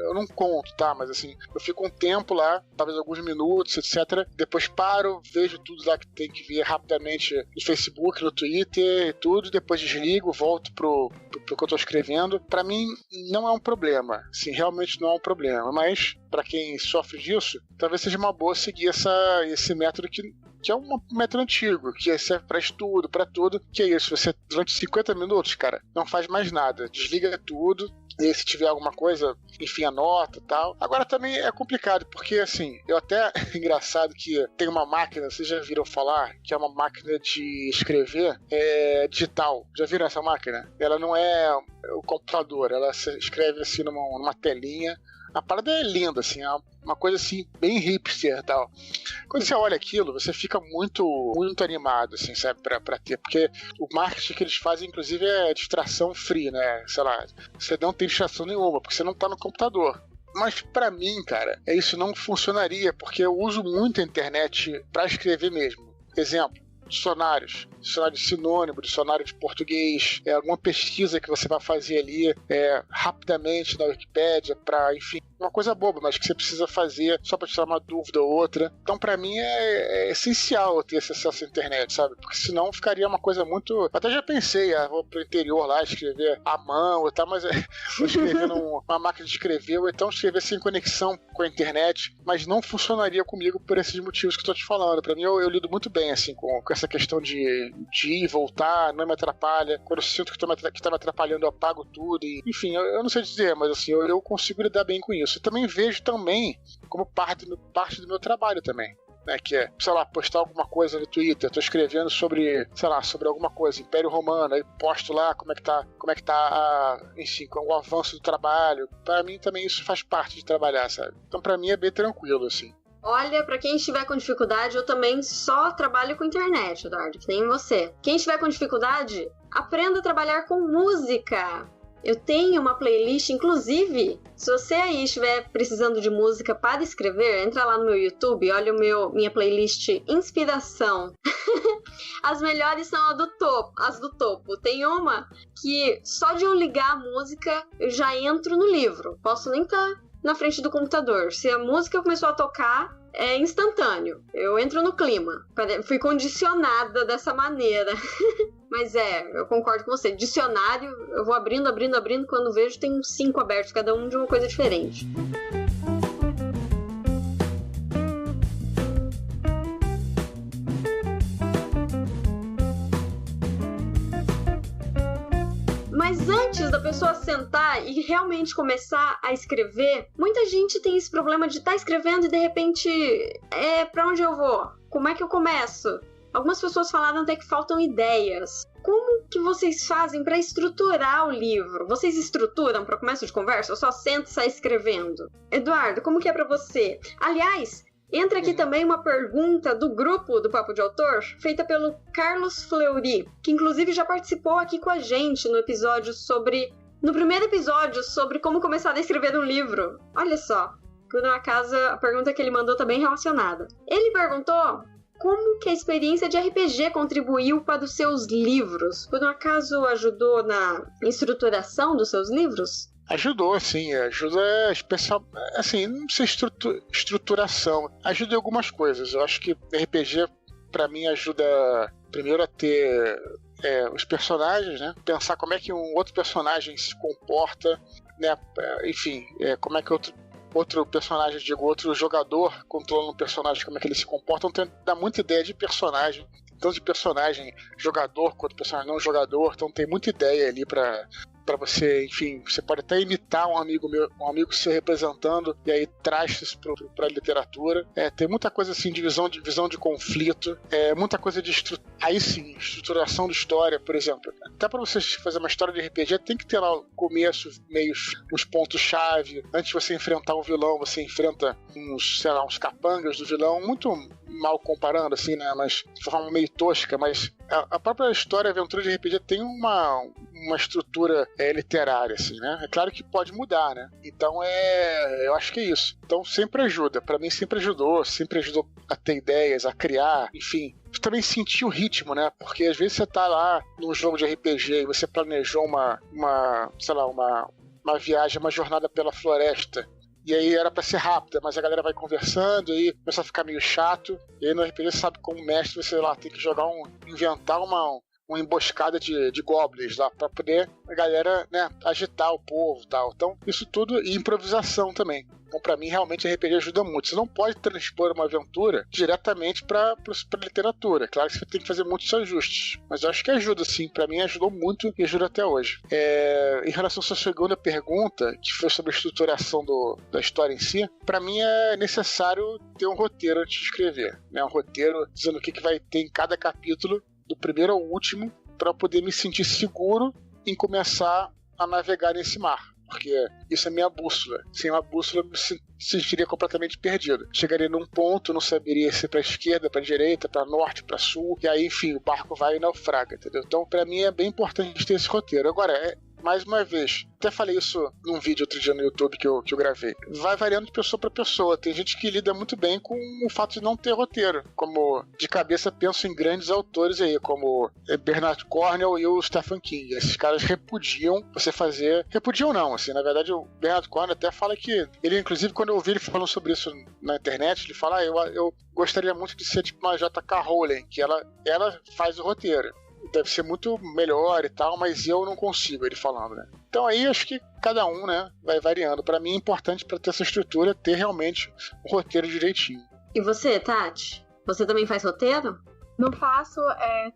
eu não conto, tá? Mas assim, eu fico um tempo lá, talvez alguns minutos, etc. Depois paro, vejo tudo lá que tem que ver rapidamente no Facebook, no Twitter e tudo, depois desligo, volto pro que eu tô escrevendo. Pra mim não é um problema, sim, realmente não é um problema, mas pra quem sofre disso, talvez seja uma boa seguir esse método que é um método antigo, que serve pra estudo, pra tudo, que é isso, você durante 50 minutos, cara, não faz mais nada, desliga tudo, e se tiver alguma coisa, enfim, anota e tal. Agora também é complicado, porque assim, eu até, engraçado que tem uma máquina, vocês já viram falar, que é uma máquina de escrever digital, já viram essa máquina? Ela não é o computador, ela se escreve assim numa telinha. A parada é linda, assim, é uma coisa assim, bem hipster e tal. Quando você olha aquilo, você fica muito, muito animado, assim, sabe, pra ter. Porque o marketing que eles fazem, inclusive, é distração free, né? Sei lá, você não tem distração nenhuma, porque você não tá no computador. Mas pra mim, cara, isso não funcionaria, porque eu uso muito a internet pra escrever mesmo. Exemplo, dicionário de sinônimo, dicionário de português, alguma pesquisa que você vai fazer ali rapidamente na Wikipédia para, enfim, uma coisa boba, mas que você precisa fazer só para tirar uma dúvida ou outra. Então, para mim, é essencial ter esse acesso à internet, sabe? Porque senão ficaria uma coisa muito... Até já pensei, vou pro interior lá escrever à mão e tal, mas vou escrever numa máquina de escrever, ou então escrever sem conexão com a internet, mas não funcionaria comigo por esses motivos que eu tô te falando. Para mim, eu lido muito bem, assim, com essa questão de ir e voltar, não me atrapalha. Quando eu sinto que tá me atrapalhando, eu apago tudo. E, enfim, eu não sei dizer, mas assim, eu consigo lidar bem com isso. Eu também vejo como parte do meu trabalho também. Né, que é, sei lá, postar alguma coisa no Twitter, tô escrevendo sobre alguma coisa, Império Romano, aí posto lá como é que tá enfim, com o avanço do trabalho. Pra mim também isso faz parte de trabalhar, sabe? Então pra mim é bem tranquilo, assim. Olha, pra quem estiver com dificuldade, eu também só trabalho com internet, Eduardo, que nem você. Quem estiver com dificuldade, aprenda a trabalhar com música. Eu tenho uma playlist, inclusive, se você aí estiver precisando de música para escrever, entra lá no meu YouTube, olha minha playlist Inspiração. As melhores são as do topo. Tem uma que só de eu ligar a música, eu já entro no livro. Posso nem estar na frente do computador. Se a música começou a tocar, é instantâneo. Eu entro no clima. Fui condicionada dessa maneira. Mas eu concordo com você. Dicionário, eu vou abrindo. Quando vejo, tem uns 5 abertos, cada um de uma coisa diferente. Mas antes da pessoa sentar e realmente começar a escrever, muita gente tem esse problema de estar escrevendo e de repente, pra onde eu vou? Como é que eu começo? Algumas pessoas falaram até que faltam ideias. Como que vocês fazem para estruturar o livro? Vocês estruturam para começo de conversa ou só senta e sai escrevendo? Eduardo, como que é para você? Aliás, entra aqui também uma pergunta do grupo do Papo de Autor, feita pelo Carlos Fleury, que inclusive já participou aqui com a gente no primeiro episódio sobre como começar a escrever um livro. Olha só, por um acaso a pergunta que ele mandou tá bem relacionada. Ele perguntou como que a experiência de RPG contribuiu para os seus livros. Por um acaso ajudou na estruturação dos seus livros? Ajudou, sim. Ajuda especial, assim, não sei estruturação. Ajuda em algumas coisas. Eu acho que RPG, pra mim, ajuda primeiro a ter os personagens, né? Pensar como é que um outro personagem se comporta, né? Enfim, como é que outro personagem, outro jogador controla um personagem, como é que ele se comporta. Então dá muita ideia de personagem, tanto de personagem jogador quanto personagem não jogador. Então tem muita ideia ali pra você, enfim, você pode até imitar um amigo seu representando, e aí traz isso pra literatura. Tem muita coisa assim de visão de conflito, muita coisa de aí sim, estruturação de história, por exemplo. Até pra você fazer uma história de RPG, tem que ter lá o começo, meios, os pontos-chave. Antes de você enfrentar o vilão, você enfrenta uns capangas do vilão, muito mal comparando, assim, né? Mas de forma meio tosca, mas a própria história, a aventura de RPG tem um uma estrutura literária, assim, né? É claro que pode mudar, né? Então eu acho que é isso. Então sempre ajuda. Pra mim sempre ajudou a ter ideias, a criar, enfim. Também sentir o ritmo, né? Porque às vezes você tá lá num jogo de RPG e você planejou uma viagem, uma jornada pela floresta. E aí era pra ser rápida, mas a galera vai conversando e começa a ficar meio chato. E aí no RPG você sabe, como mestre, você lá tem que inventar uma emboscada de goblins lá pra poder a galera, né, agitar o povo e tal. Então isso tudo e improvisação também. Então, pra mim, realmente, a RPG ajuda muito. Você não pode transpor uma aventura diretamente pra literatura. Claro que você tem que fazer muitos ajustes. Mas eu acho que ajuda, sim. Pra mim, ajudou muito e ajuda até hoje. Em relação à sua segunda pergunta, que foi sobre a estruturação da história em si, pra mim é necessário ter um roteiro antes de escrever. Né? Um roteiro dizendo o que vai ter em cada capítulo, do primeiro ao último, pra eu poder me sentir seguro em começar a navegar nesse mar. Porque isso é minha bússola. Sem uma bússola, eu me sentiria completamente perdido. Chegaria num ponto, não saberia se pra esquerda, pra direita, pra norte, pra sul. E aí, enfim, o barco vai e naufraga, entendeu? Então, pra mim, é bem importante ter esse roteiro. Agora, mais uma vez, até falei isso num vídeo outro dia no YouTube que eu gravei. Vai variando de pessoa pra pessoa. Tem gente que lida muito bem com o fato de não ter roteiro. Como, de cabeça, penso em grandes autores aí, como Bernard Cornwell e o Stephen King. Esses caras repudiam você fazer... Repudiam não, assim, na verdade o Bernard Cornwell até fala que... Ele, inclusive, quando eu ouvi ele falando sobre isso na internet, ele fala, eu gostaria muito de ser tipo uma J.K. Rowling, que ela faz o roteiro. Deve ser muito melhor e tal, mas eu não consigo, ele falando, né? Então aí acho que cada um, né, vai variando. Pra mim é importante, pra ter essa estrutura, ter realmente um roteiro direitinho. E você, Tati? Você também faz roteiro? Não faço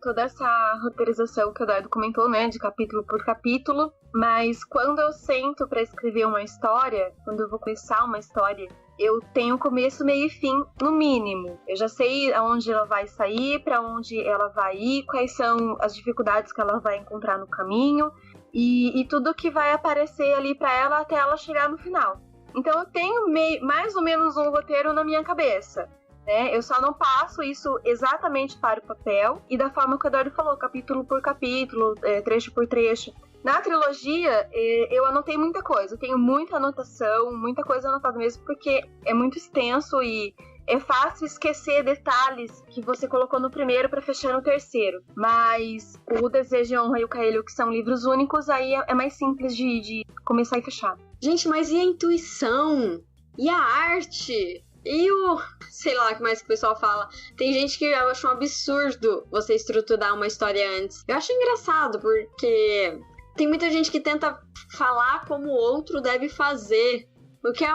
toda essa roteirização que o Eduardo comentou, né, de capítulo por capítulo, mas quando eu sento pra escrever uma história, quando eu vou começar uma história, eu tenho começo, meio e fim, no mínimo. Eu já sei aonde ela vai sair, pra onde ela vai ir, quais são as dificuldades que ela vai encontrar no caminho e tudo que vai aparecer ali pra ela até ela chegar no final. Então eu tenho mais ou menos um roteiro na minha cabeça, né? Eu só não passo isso exatamente para o papel e da forma que o Eduardo falou, capítulo por capítulo, trecho por trecho. Na trilogia, eu anotei muita coisa. Eu tenho muita anotação, muita coisa anotada mesmo, porque é muito extenso e é fácil esquecer detalhes que você colocou no primeiro para fechar no terceiro. Mas o Desejo de Honra e o Caelho, que são livros únicos, aí é mais simples de começar e fechar. Gente, mas e a intuição? E a arte? E o... sei lá o que mais que o pessoal fala. Tem gente que acha um absurdo você estruturar uma história antes. Eu acho engraçado, porque... tem muita gente que tenta falar como o outro deve fazer. O que é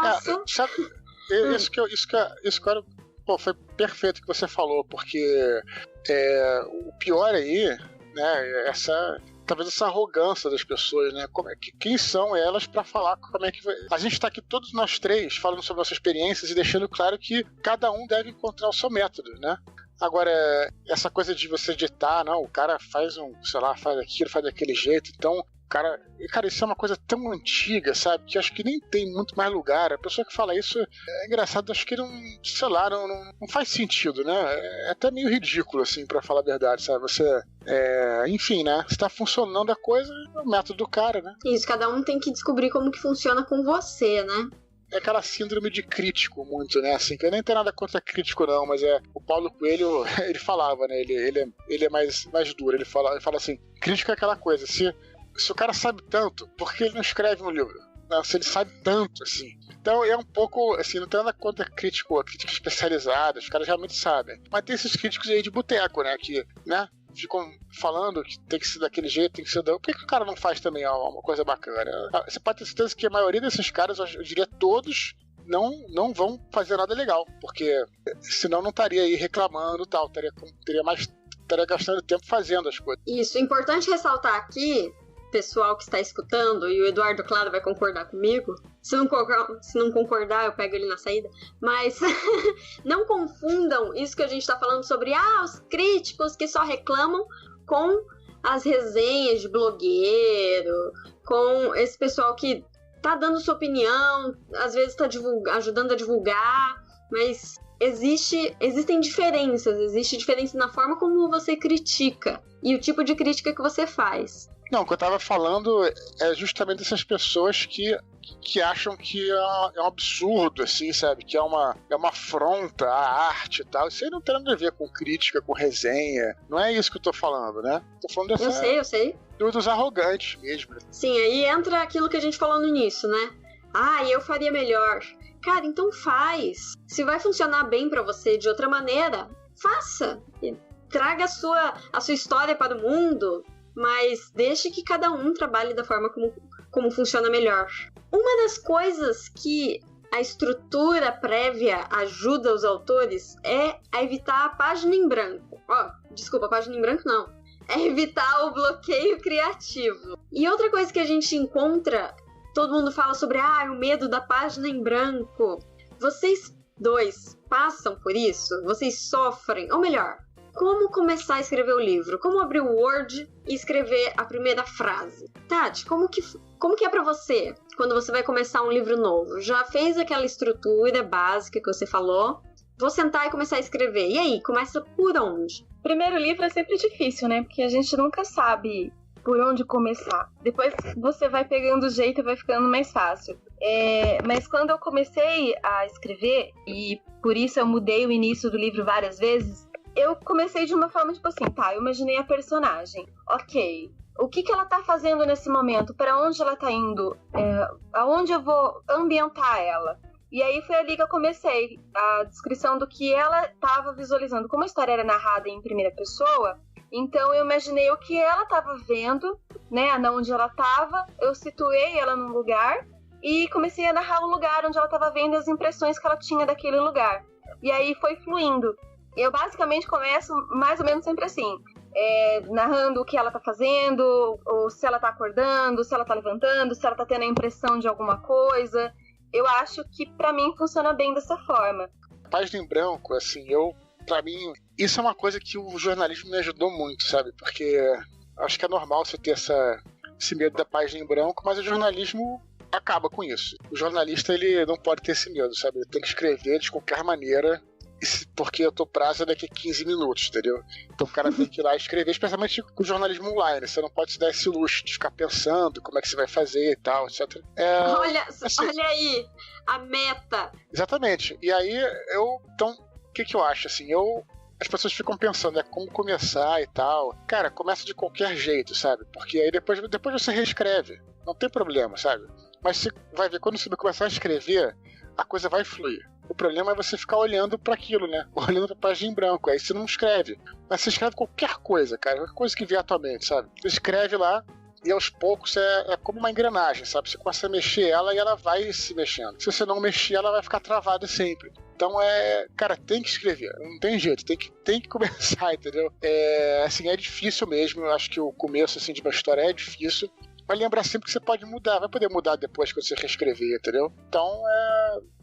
sabe, isso que foi perfeito que você falou, porque o pior aí, né, talvez essa arrogância das pessoas, né? Quem são elas pra falar como é que vai... A gente tá aqui todos nós três falando sobre nossas experiências e deixando claro que cada um deve encontrar o seu método, né? Agora, essa coisa de você ditar, não, o cara faz faz aquilo, faz daquele jeito, então, cara, isso é uma coisa tão antiga, sabe, que acho que nem tem muito mais lugar. A pessoa que fala isso é engraçado, acho que não faz sentido, né? É até meio ridículo, assim, pra falar a verdade, sabe? Enfim, né? Se tá funcionando a coisa, é o método do cara, né? Isso, cada um tem que descobrir como que funciona com você, né? É aquela síndrome de crítico muito, né? Assim, que eu nem tenho nada contra crítico, não, mas o Paulo Coelho, ele falava, né? Ele é mais duro. Ele fala assim, crítico é aquela coisa, se o cara sabe tanto, por que ele não escreve um livro? Não, se ele sabe tanto, assim. Então é um pouco, assim, não tem nada contra crítica especializada, os caras realmente sabem. Mas tem esses críticos aí de boteco, né? Que, né? Ficam falando que tem que ser daquele jeito, tem que ser Por que o cara não faz também uma coisa bacana? Você pode ter certeza que a maioria desses caras, eu diria todos, não vão fazer nada legal, porque senão não estaria aí reclamando e tal, estaria gastando tempo fazendo as coisas. Isso, é importante ressaltar aqui, pessoal que está escutando, e o Eduardo, claro, vai concordar comigo. Se não concordar, eu pego ele na saída. Mas não confundam isso que a gente está falando sobre os críticos que só reclamam com as resenhas de blogueiro, com esse pessoal que tá dando sua opinião, às vezes tá ajudando a divulgar, mas existem diferenças, existe diferença na forma como você critica e o tipo de crítica que você faz. Não, o que eu tava falando é justamente essas pessoas que acham que é um absurdo, assim, sabe? Que é uma afronta à arte e tal. Isso aí não tem nada a ver com crítica, com resenha. Não é isso que eu tô falando, né? Tô falando dessa... Eu sei. Dos arrogantes mesmo. Sim, aí entra aquilo que a gente falou no início, né? Eu faria melhor. Cara, então faz. Se vai funcionar bem pra você de outra maneira, faça. E traga a sua história para o mundo, mas deixe que cada um trabalhe da forma como funciona melhor. Uma das coisas que a estrutura prévia ajuda os autores é a evitar a página em branco. Desculpa, a página em branco não. É evitar o bloqueio criativo. E outra coisa que a gente encontra, todo mundo fala sobre o medo da página em branco. Vocês dois passam por isso? Vocês sofrem? Ou melhor, como começar a escrever o livro? Como abrir o Word e escrever a primeira frase? Tati, como que é pra você quando você vai começar um livro novo? Já fez aquela estrutura básica que você falou? Vou sentar e começar a escrever. E aí, começa por onde? Primeiro livro é sempre difícil, né? Porque a gente nunca sabe por onde começar. Depois você vai pegando o jeito e vai ficando mais fácil. Mas quando eu comecei a escrever, e por isso eu mudei o início do livro várias vezes, eu comecei de uma forma tipo assim, eu imaginei a personagem. Ok, o que ela tá fazendo nesse momento? Para onde ela tá indo? Aonde eu vou ambientar ela? E aí foi ali que eu comecei a descrição do que ela estava visualizando. Como a história era narrada em primeira pessoa, então eu imaginei o que ela estava vendo, né, onde ela estava, eu situei ela num lugar e comecei a narrar o lugar onde ela estava vendo, as impressões que ela tinha daquele lugar. E aí foi fluindo. Eu basicamente começo mais ou menos sempre assim, narrando o que ela tá fazendo, ou se ela tá acordando, se ela tá levantando, se ela tá tendo a impressão de alguma coisa. Eu acho que pra mim funciona bem dessa forma. Página em branco, assim, pra mim, isso é uma coisa que o jornalismo me ajudou muito, sabe? Porque acho que é normal você ter esse medo da página em branco, mas o jornalismo acaba com isso. O jornalista, ele não pode ter esse medo, sabe? Ele tem que escrever de qualquer maneira, porque eu tô prazo daqui a 15 minutos, entendeu? Então o cara tem que ir lá escrever, especialmente com o jornalismo online. Você não pode se dar esse luxo de ficar pensando como é que você vai fazer e tal, etc. Olha aí, a meta. Exatamente. E aí, então, o que eu acho, assim, as pessoas ficam pensando, como começar e tal. Cara, começa de qualquer jeito, sabe? Porque aí depois você reescreve. Não tem problema, sabe? Mas você vai ver, quando você começar a escrever, a coisa vai fluir. O problema é você ficar olhando para aquilo, né? Olhando pra página em branco. Aí você não escreve. Mas você escreve qualquer coisa, cara. Qualquer coisa que vier à tua mente, sabe? Você escreve lá e aos poucos é como uma engrenagem, sabe? Você começa a mexer ela e ela vai se mexendo. Se você não mexer, ela vai ficar travada sempre. Então cara, tem que escrever. Não tem jeito. Tem que começar, entendeu? Assim, é difícil mesmo. Eu acho que o começo, assim, de uma história é difícil. Mas lembrar sempre que você pode mudar. Vai poder mudar depois que você reescrever, entendeu? Então,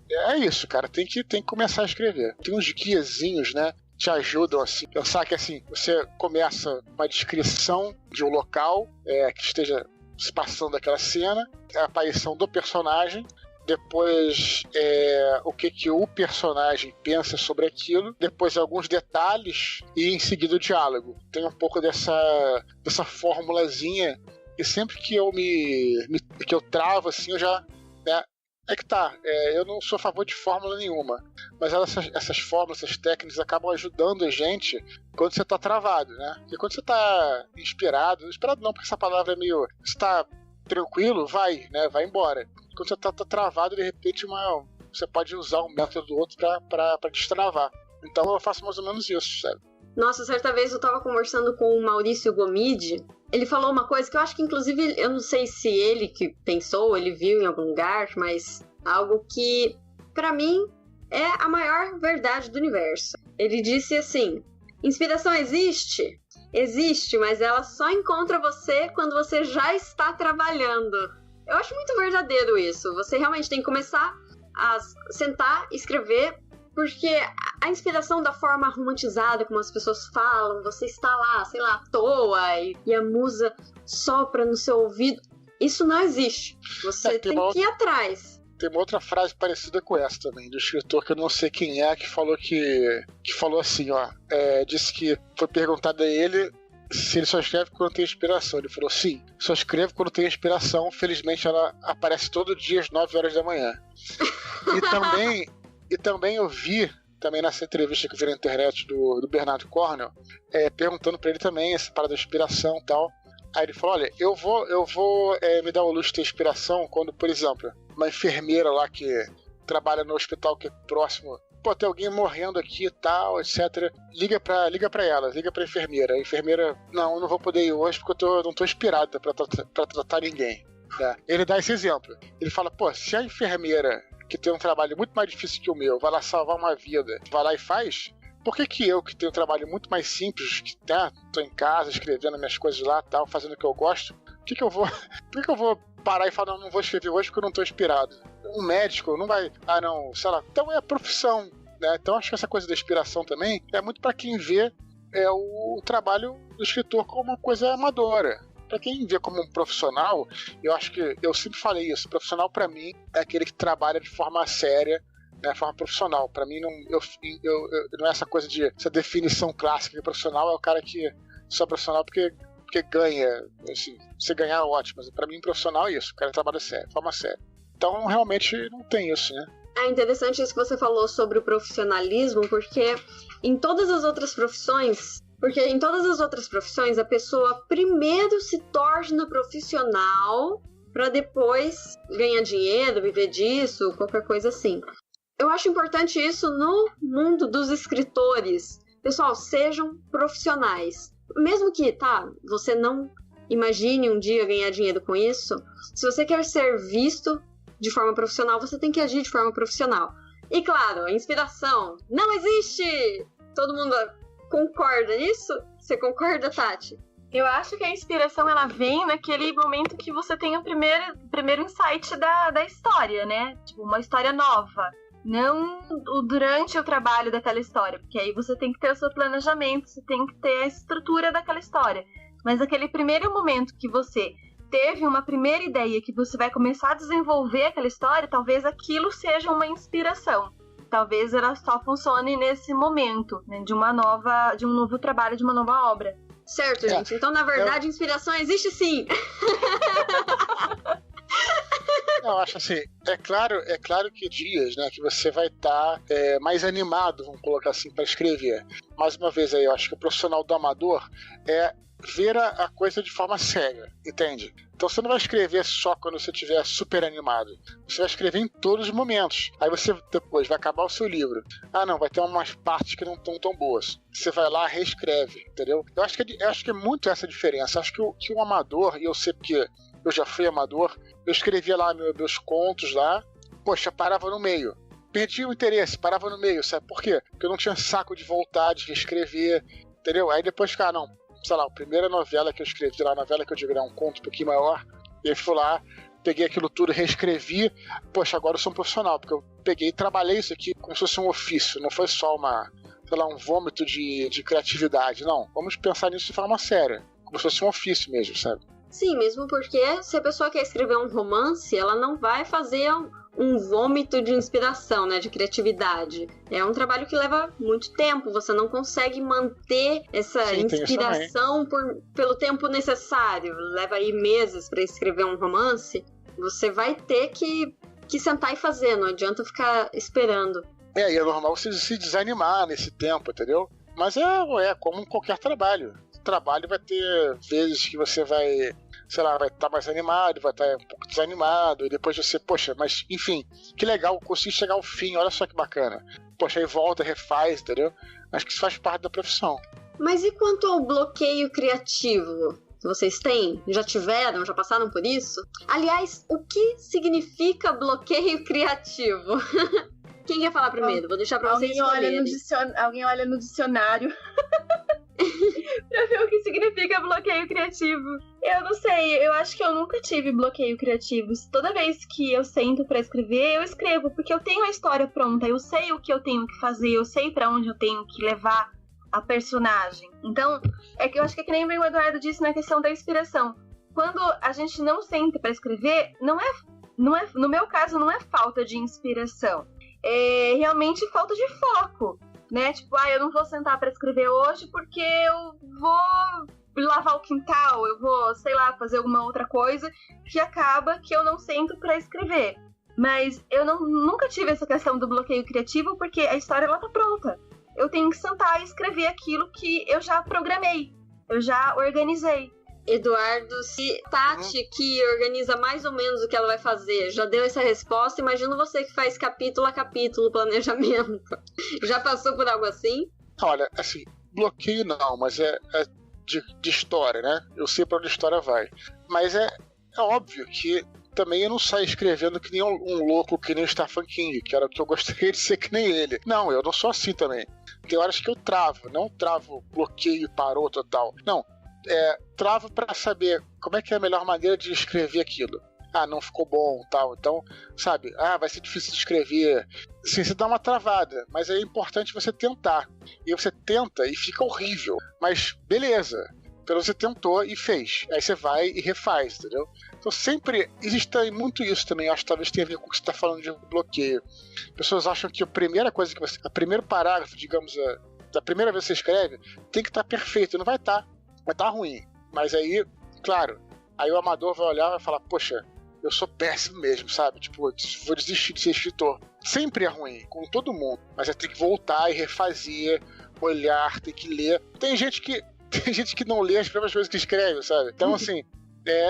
é isso, cara. Tem que começar a escrever. Tem uns guiazinhos, né? Te ajudam, assim. Pensar que, assim, você começa uma descrição de um local que esteja se passando aquela cena, a aparição do personagem, depois o que o personagem pensa sobre aquilo, depois alguns detalhes e em seguida o diálogo. Tem um pouco dessa formulazinha e sempre que eu travo, assim, eu já... eu não sou a favor de fórmula nenhuma, mas essas fórmulas, essas técnicas acabam ajudando a gente quando você tá travado, né? E quando você tá inspirado não, porque essa palavra é meio... Você tá tranquilo, vai embora. Quando você tá travado, de repente você pode usar um método do outro pra destravar. Então eu faço mais ou menos isso, sabe? Nossa, certa vez eu tava conversando com o Maurício Gomide. Ele falou uma coisa que eu acho que, inclusive, eu não sei se ele que pensou, ele viu em algum lugar, mas algo que, pra mim, é a maior verdade do universo. Ele disse assim: inspiração existe? Existe, mas ela só encontra você quando você já está trabalhando. Eu acho muito verdadeiro isso. Você realmente tem que começar a sentar, escrever, porque a inspiração da forma romantizada, como as pessoas falam, você está lá, sei lá, à toa, e a musa sopra no seu ouvido, isso não existe. Você tem que ir atrás. Tem uma outra frase parecida com essa também, do escritor que eu não sei quem é, que falou assim, disse que foi perguntado a ele se ele só escreve quando tem inspiração. Ele falou, sim, só escrevo quando tem inspiração. Felizmente ela aparece todo dia às 9 horas da manhã. E também eu vi, também nessa entrevista que eu vi na internet do Bernardo Cornell, perguntando pra ele também essa parada da inspiração e tal. Aí ele falou, olha, eu vou me dar o luxo de ter inspiração quando, por exemplo, uma enfermeira lá que trabalha no hospital que é próximo, pô, tem alguém morrendo aqui e tal, etc. Liga pra ela, liga pra enfermeira. A enfermeira, não, eu não vou poder ir hoje porque eu não tô inspirada pra tratar ninguém. Né? Ele dá esse exemplo. Ele fala, pô, se a enfermeira, que tem um trabalho muito mais difícil que o meu, vai lá salvar uma vida, vai lá e faz, por que eu, que tenho um trabalho muito mais simples, que tô em casa, escrevendo minhas coisas lá, tal, fazendo o que eu gosto, por que eu vou parar e falar, não vou escrever hoje porque eu não tô inspirado? Um médico não vai, não, sei lá. Então é a profissão, né? Então acho que essa coisa da inspiração também é muito para quem vê o trabalho do escritor como uma coisa amadora. Para quem vê como um profissional, eu acho que, eu sempre falei isso, profissional para mim é aquele que trabalha de forma séria, né, de forma profissional. Para mim não é essa coisa de, essa definição clássica de profissional, é o cara que só é profissional porque ganha, assim, você ganhar é ótimo, mas para mim profissional é isso, o cara trabalha sério, de forma séria. Então, realmente, não tem isso, né? É interessante isso que você falou sobre o profissionalismo, porque em todas as outras profissões, a pessoa primeiro se torna profissional para depois ganhar dinheiro, viver disso, qualquer coisa assim. Eu acho importante isso no mundo dos escritores. Pessoal, sejam profissionais. Mesmo que, você não imagine um dia ganhar dinheiro com isso, se você quer ser visto de forma profissional, você tem que agir de forma profissional. E claro, a inspiração não existe! Todo mundo concorda nisso? Você concorda, Tati? Eu acho que a inspiração, ela vem naquele momento que você tem o primeiro insight da história, né? Tipo, uma história nova. Não durante o trabalho daquela história, porque aí você tem que ter o seu planejamento, você tem que ter a estrutura daquela história. Mas aquele primeiro momento que você teve uma primeira ideia, que você vai começar a desenvolver aquela história, talvez aquilo seja uma inspiração. Talvez ela só funcione nesse momento, né, de um novo trabalho, de uma nova obra. Certo, gente. Então, na verdade, inspiração existe sim. Eu acho assim, é claro que dias, né, que você vai estar mais animado, vamos colocar assim, para escrever. Mais uma vez aí, eu acho que o profissional do amador é ver a coisa de forma séria, entende? Então você não vai escrever só quando você estiver super animado. Você vai escrever em todos os momentos. Aí você depois vai acabar o seu livro. Não, vai ter umas partes que não estão tão boas. Você vai lá, reescreve, entendeu? Eu acho que é muito essa diferença. Acho que o amador, e eu sei porque eu já fui amador, eu escrevia lá meus contos lá, poxa, parava no meio. Perdi o interesse, parava no meio, sabe por quê? Porque eu não tinha saco de voltar, de reescrever, entendeu? Aí depois, sei lá, a primeira novela que eu escrevi, lá a novela que eu digo, um conto um pouquinho maior, e aí fui lá, peguei aquilo tudo, reescrevi, poxa, agora eu sou um profissional, porque eu peguei e trabalhei isso aqui como se fosse um ofício, não foi só um vômito de criatividade, não, vamos pensar nisso de forma séria, como se fosse um ofício mesmo, sabe? Sim, mesmo porque se a pessoa quer escrever um romance, ela não vai fazer um vômito de inspiração, né, de criatividade. É um trabalho que leva muito tempo, você não consegue manter essa inspiração pelo tempo necessário. Leva aí meses para escrever um romance. Você vai ter que sentar e fazer, não adianta ficar esperando. E é normal você se desanimar nesse tempo, entendeu? Mas é como em qualquer trabalho. Trabalho vai ter vezes que você vai estar mais animado, vai estar um pouco desanimado, e depois você, poxa, mas enfim, que legal, consegui chegar ao fim, olha só que bacana. Poxa, aí volta, refaz, entendeu? Acho que isso faz parte da profissão. Mas e quanto ao bloqueio criativo? Vocês têm? Já tiveram? Já passaram por isso? Aliás, o que significa bloqueio criativo? Quem quer falar primeiro? Vou deixar pra vocês escolherem. Alguém olha no dicionário pra ver o que significa bloqueio criativo. Eu não sei, eu acho que eu nunca tive bloqueio criativo. Toda vez que eu sento pra escrever, eu escrevo, porque eu tenho a história pronta, eu sei o que eu tenho que fazer, eu sei pra onde eu tenho que levar a personagem. Então, é que eu acho que é que nem o Eduardo disse na questão da inspiração. Quando a gente não senta pra escrever, não é, no meu caso, não é falta de inspiração. É realmente falta de foco, né? Tipo, eu não vou sentar pra escrever hoje porque eu vou lavar o quintal, eu vou, sei lá, fazer alguma outra coisa, que acaba que eu não sento pra escrever. Mas eu nunca tive essa questão do bloqueio criativo, porque a história ela tá pronta. Eu tenho que sentar e escrever aquilo que eu já programei, eu já organizei. Eduardo, se Tati, que organiza mais ou menos o que ela vai fazer, já deu essa resposta, imagina você que faz capítulo a capítulo planejamento. Já passou por algo assim? Olha, assim, bloqueio não, mas é de história, né? Eu sei pra onde a história vai. Mas é óbvio que também eu não saio escrevendo que nem um louco, que nem o Stephen King, que era o que eu gostaria de ser que nem ele. Não, eu não sou assim também. Tem horas que eu travo, não travo, bloqueio, parou, total. Não. Travo pra saber como é que é a melhor maneira de escrever aquilo. Não ficou bom, tal. Então, sabe, vai ser difícil de escrever. Assim, você dá uma travada, mas é importante você tentar. E você tenta e fica horrível. Mas, beleza. Então você tentou e fez. Aí você vai e refaz, entendeu? Então sempre existe muito isso também. Eu acho que talvez tenha a ver com o que você está falando de bloqueio. Pessoas acham que a primeira coisa que você... O primeiro parágrafo, digamos, da primeira vez que você escreve, tem que estar perfeito. Não vai estar. Vai estar ruim. Mas aí, claro, aí o amador vai olhar e vai falar, poxa, eu sou péssimo mesmo, sabe? Tipo, vou desistir de ser escritor. Sempre é ruim, com todo mundo. Mas tem que voltar e refazer, olhar, tem que ler. Tem gente que não lê as próprias coisas que escreve, sabe? Então, assim,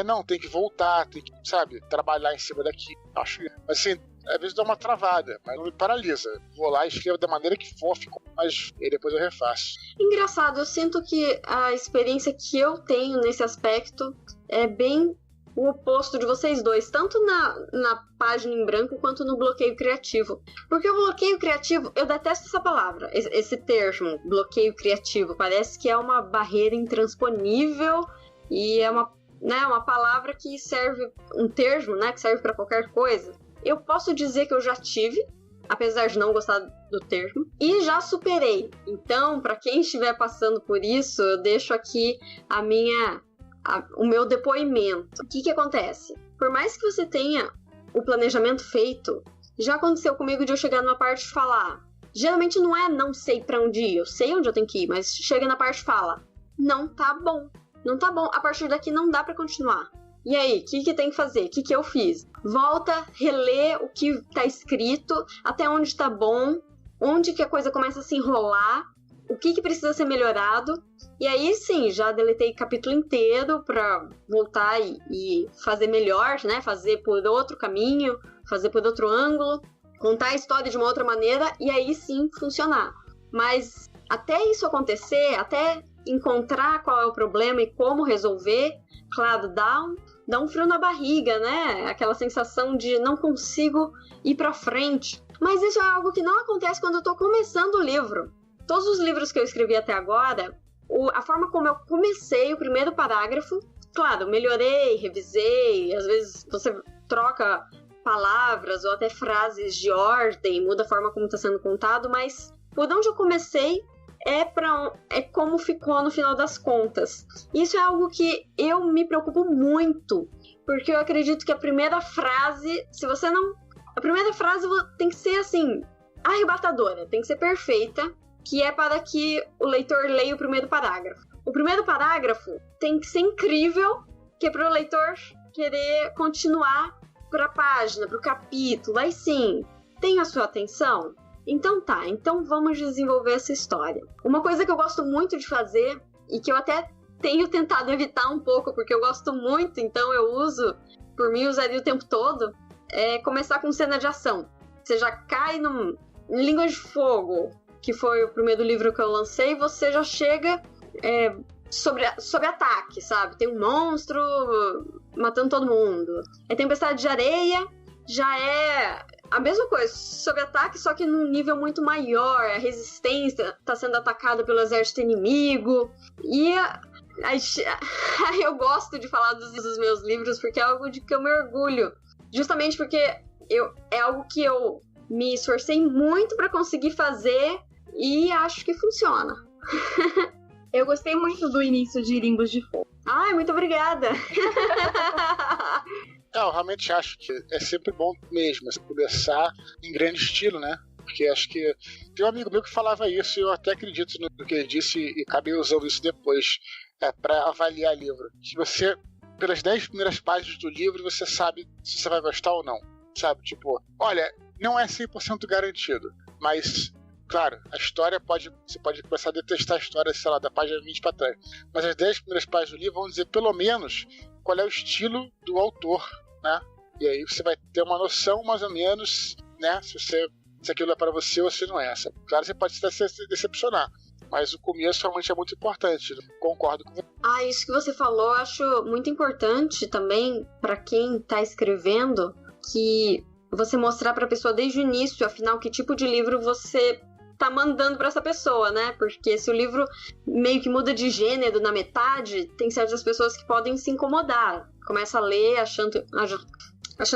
não, tem que voltar, tem que, sabe, trabalhar em cima daqui. Acho que, mas assim, às vezes dá uma travada, mas não me paralisa. Vou lá e escrevo da maneira que for, mas e depois eu refaço. Engraçado, eu sinto que a experiência que eu tenho nesse aspecto é bem o oposto de vocês dois, tanto na página em branco quanto no bloqueio criativo. Porque o bloqueio criativo, eu detesto essa palavra, esse termo, bloqueio criativo, parece que é uma barreira intransponível e é uma palavra que serve, um termo, né, que serve para qualquer coisa. Eu posso dizer que eu já tive, apesar de não gostar do termo, e já superei. Então, para quem estiver passando por isso, eu deixo aqui o meu depoimento. O que acontece? Por mais que você tenha o planejamento feito, já aconteceu comigo de eu chegar numa parte e falar, geralmente não sei pra onde ir, eu sei onde eu tenho que ir, mas chega na parte e fala, não tá bom, a partir daqui não dá pra continuar. E aí, o que tem que fazer? O que eu fiz? Volta, relê o que tá escrito, até onde tá bom, onde que a coisa começa a se enrolar, o que precisa ser melhorado. E aí, sim, já deletei capítulo inteiro pra voltar e fazer melhor, né? Fazer por outro caminho, fazer por outro ângulo, contar a história de uma outra maneira e aí sim funcionar. Mas até isso acontecer, até encontrar qual é o problema e como resolver, claro, dá um frio na barriga, né? Aquela sensação de não consigo ir pra frente. Mas isso é algo que não acontece quando eu tô começando o livro. Todos os livros que eu escrevi até agora, a forma como eu comecei o primeiro parágrafo, claro, melhorei, revisei, às vezes você troca palavras ou até frases de ordem, muda a forma como está sendo contado, mas por onde eu comecei é como ficou no final das contas. Isso é algo que eu me preocupo muito, porque eu acredito que a primeira frase, a primeira frase tem que ser assim, arrebatadora, tem que ser perfeita, que é para que o leitor leia o primeiro parágrafo. O primeiro parágrafo tem que ser incrível, que é para o leitor querer continuar para a página, para o capítulo. Aí sim, tem a sua atenção? Então tá, então vamos desenvolver essa história. Uma coisa que eu gosto muito de fazer, e que eu até tenho tentado evitar um pouco, porque eu gosto muito, então eu usaria o tempo todo, é começar com cena de ação. Você já cai em Língua de Fogo, que foi o primeiro livro que eu lancei, você já chega sob ataque, sabe? Tem um monstro matando todo mundo. Tempestade de Areia já é a mesma coisa, sob ataque, só que num nível muito maior. A resistência está sendo atacada pelo exército inimigo. E aí eu gosto de falar dos meus livros, porque é algo de que eu me orgulho. Justamente porque é algo que eu me esforcei muito para conseguir fazer e acho que funciona. Eu gostei muito do início de Língua de Fogo. Ai, muito obrigada! Eu realmente acho que é sempre bom mesmo começar em grande estilo, né? Porque acho que tem um amigo meu que falava isso e eu até acredito no que ele disse e acabei usando isso depois. para avaliar livro. Que você, pelas 10 primeiras páginas do livro, você sabe se você vai gostar ou não. Sabe? Tipo, olha, não é 100% garantido, mas, claro, a história você pode começar a detestar a história, sei lá, da página 20 para trás. Mas as 10 primeiras páginas do livro vão dizer, pelo menos, qual é o estilo do autor, né? E aí você vai ter uma noção, mais ou menos, né? Se aquilo é para você ou se não é. Claro, você pode se decepcionar, mas o começo realmente é muito importante. Concordo com você. Isso que você falou, eu acho muito importante também para quem tá escrevendo, que você mostrar pra pessoa desde o início, afinal, que tipo de livro você tá mandando pra essa pessoa, né? Porque se o livro meio que muda de gênero na metade, tem certas pessoas que podem se incomodar. Começa a ler achando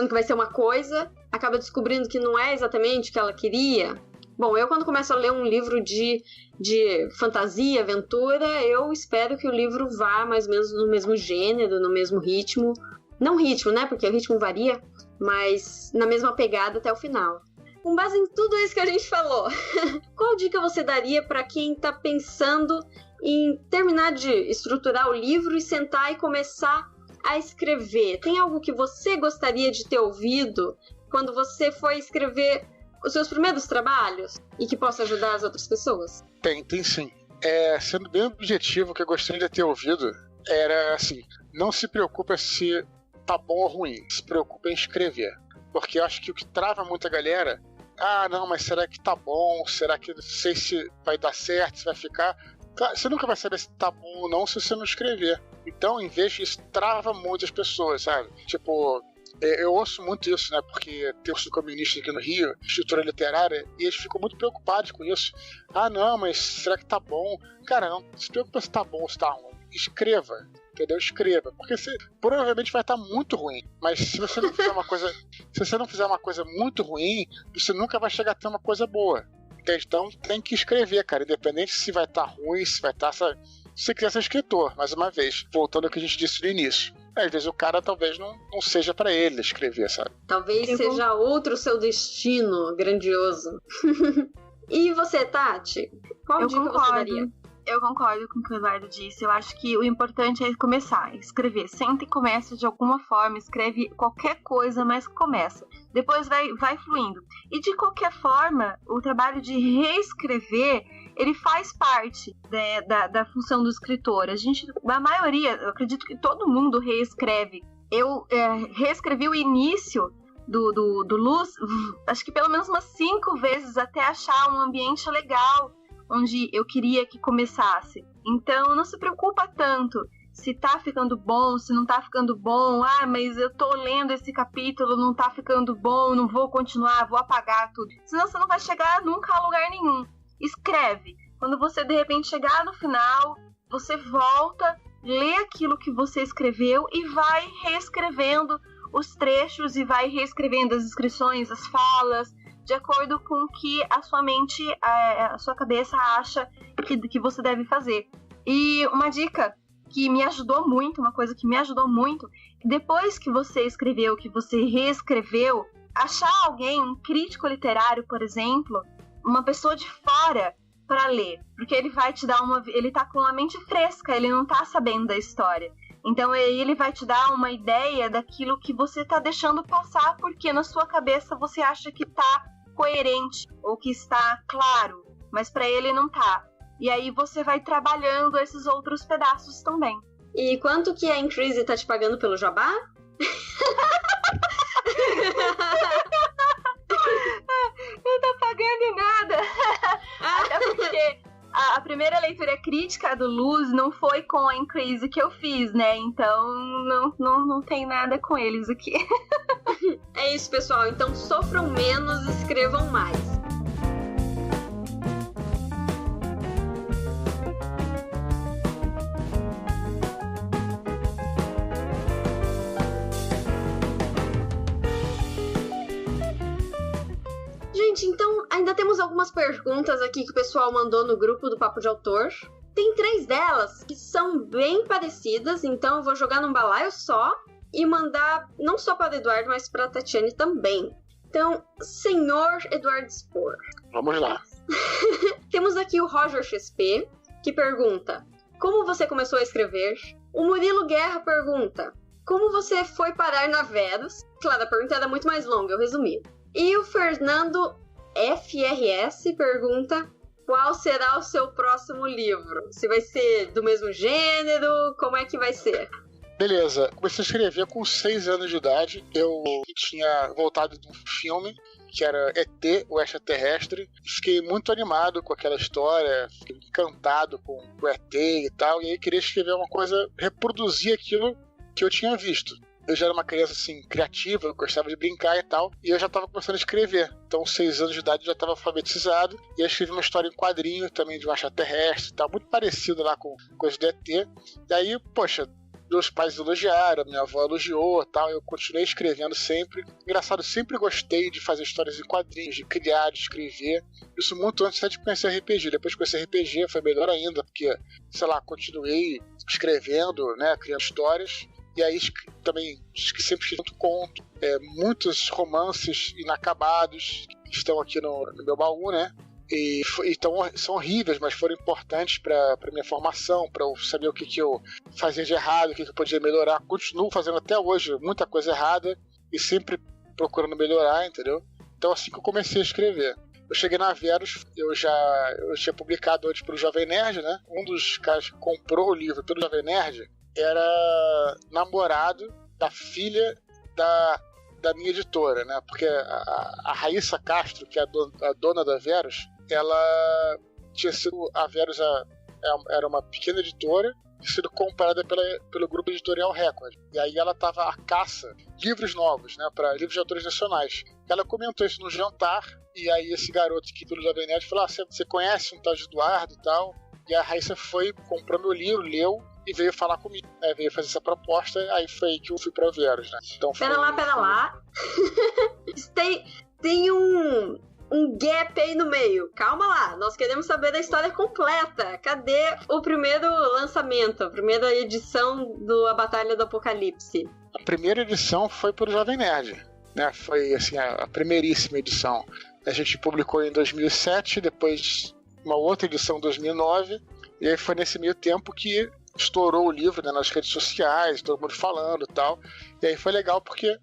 que vai ser uma coisa, acaba descobrindo que não é exatamente o que ela queria. Bom, eu quando começo a ler um livro de fantasia, aventura, eu espero que o livro vá mais ou menos no mesmo gênero, no mesmo ritmo. Não ritmo, né? Porque o ritmo varia, mas na mesma pegada até o final. Com base em tudo isso que a gente falou, qual dica você daria para quem tá pensando em terminar de estruturar o livro e sentar e começar a escrever? Tem algo que você gostaria de ter ouvido quando você foi escrever os seus primeiros trabalhos e que possa ajudar as outras pessoas? Tem sim. Sendo bem objetivo, o que eu gostaria de ter ouvido era assim, não se preocupe se tá bom ou ruim, se preocupe em escrever. Porque eu acho que o que trava muita galera, não, mas será que tá bom? Será que não sei se vai dar certo, se vai ficar... Claro, você nunca vai saber se tá bom ou não se você não escrever. Então, em vez disso, trava muitas pessoas, sabe? Tipo, eu ouço muito isso, né? Porque tem os comunistas aqui no Rio, escritura literária, e eles ficam muito preocupados com isso. Não, mas será que tá bom? Cara, não se preocupa se tá bom ou se tá ruim. Escreva, entendeu? Escreva, porque você provavelmente vai estar muito ruim, mas se você não fizer uma coisa muito ruim, você nunca vai chegar a ter uma coisa boa. Então tem que escrever, cara, independente se vai estar ruim, se vai estar... Se você quiser ser escritor, mais uma vez, voltando ao que a gente disse no início, às vezes o cara talvez não seja pra ele escrever, sabe? Talvez seja outro seu destino grandioso. E você, Tati? Qual dica você daria? Eu concordo com o que o Eduardo disse. Eu acho que o importante é começar, escrever. Senta e começa de alguma forma, escreve qualquer coisa, mas começa. Depois vai fluindo. E de qualquer forma, o trabalho de reescrever, ele faz parte da função do escritor. A maioria, eu acredito que todo mundo reescreve. Eu reescrevi o início do Luz, acho que pelo menos umas 5 vezes, até achar um ambiente legal, onde eu queria que começasse. Então, não se preocupa tanto se tá ficando bom, se não tá ficando bom. Mas eu tô lendo esse capítulo, não tá ficando bom, não vou continuar, vou apagar tudo. Senão você não vai chegar nunca a lugar nenhum. Escreve. Quando você, de repente, chegar no final, você volta, lê aquilo que você escreveu e vai reescrevendo os trechos e vai reescrevendo as inscrições, as falas, de acordo com o que a sua mente, a sua cabeça acha que você deve fazer. E uma dica que me ajudou muito, uma coisa que me ajudou muito, depois que você escreveu, que você reescreveu, achar alguém, um crítico literário, por exemplo, uma pessoa de fora para ler, porque ele vai te dar ele tá com a mente fresca, ele não tá sabendo da história. Então ele vai te dar uma ideia daquilo que você tá deixando passar, porque na sua cabeça você acha que tá coerente ou que está claro, mas para ele não tá. E aí você vai trabalhando esses outros pedaços também. E quanto que a Increase tá te pagando pelo jabá? Não tá pagando nada. Até porque a primeira leitura crítica do Luz não foi com a Increase que eu fiz, né? Então não tem nada com eles aqui. É isso, pessoal. Então sofram menos, escrevam mais. Gente, então ainda temos algumas perguntas aqui que o pessoal mandou no grupo do Papo de Autor. Tem 3 delas que são bem parecidas, então eu vou jogar num balaio só e mandar não só para o Eduardo, mas para a Tatiane também. Então, senhor Eduardo Spor. Vamos lá. Temos aqui o Roger XP, que pergunta: como você começou a escrever. O Murilo Guerra pergunta, como você foi parar na Verus? Claro, a pergunta era muito mais longa, eu resumi. E o Fernando FRS pergunta, qual será o seu próximo livro? Se vai ser do mesmo gênero, como é que vai ser? Beleza, comecei a escrever com 6 anos de idade. Eu tinha voltado de um filme que era ET, o extraterrestre. Fiquei muito animado com aquela história, fiquei encantado com o ET e tal, e aí queria escrever uma coisa, reproduzir aquilo que eu tinha visto. Eu já era uma criança assim, criativa, eu gostava de brincar e tal, e eu já estava começando a escrever. Então, 6 anos de idade, eu já estava alfabetizado, e eu escrevi uma história em quadrinho também de um extraterrestre e tal, muito parecido lá com coisas do ET. E aí, poxa, meus pais elogiaram, minha avó elogiou e tal, eu continuei escrevendo sempre. Engraçado, sempre gostei de fazer histórias em quadrinhos, de criar, de escrever. Isso muito antes até de conhecer RPG. Depois de conhecer RPG foi melhor ainda, porque, sei lá, continuei escrevendo, né, criando histórias. E aí também sempre escrevi muito conto, muitos romances inacabados que estão aqui no meu baú, né? Então são horríveis, mas foram importantes para minha formação, para eu saber o que eu fazia de errado, o que eu podia melhorar. Continuo fazendo até hoje muita coisa errada e sempre procurando melhorar, entendeu? Então assim que eu comecei a escrever. Eu cheguei na Verus, eu tinha publicado antes pelo Jovem Nerd, né? Um dos caras que comprou o livro pelo Jovem Nerd era namorado da filha da minha editora, né? Porque a Raíssa Castro, que é a dona da Verus, ela tinha sido... A Verus era uma pequena editora, tinha sido comprada pelo grupo editorial Record. E aí ela estava à caça de livros novos, né? Para livros de autores nacionais. Ela comentou isso no jantar, e aí esse garoto que pelo Jovem Nerd falou, você conhece um tal de Eduardo e tal? E a Raíssa foi, comprou meu livro, leu, e veio falar comigo, né? Veio fazer essa proposta, aí foi aí que eu fui pra Verus, né? Então, pera lá. Tem um gap aí no meio. Calma lá, nós queremos saber da história completa. Cadê o primeiro lançamento, a primeira edição A Batalha do Apocalipse? A primeira edição foi pelo Jovem Nerd, né? Foi, assim, a primeiríssima edição. A gente publicou em 2007, depois uma outra edição em 2009, e aí foi nesse meio tempo que estourou o livro, né, nas redes sociais, todo mundo falando e tal. E aí foi legal porque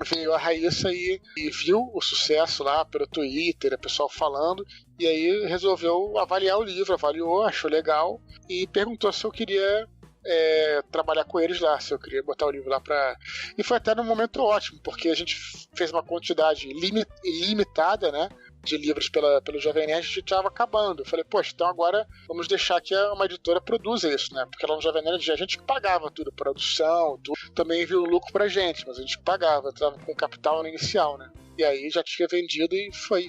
veio a Raíssa e viu o sucesso lá pelo Twitter, o pessoal falando, e aí resolveu avaliar o livro, avaliou, achou legal e perguntou se eu queria trabalhar com eles lá, se eu queria botar o livro lá pra... E foi até num momento ótimo, porque a gente fez uma quantidade ilimitada, né, de livros pelo Jovem Nerd, a gente estava acabando. Eu falei, poxa, então agora vamos deixar que uma editora produza isso, né? Porque lá no Jovem Nerd a gente que pagava tudo, produção, tudo. Também viu o lucro pra gente, mas a gente que pagava, entrava com capital inicial, né? E aí já tinha vendido e foi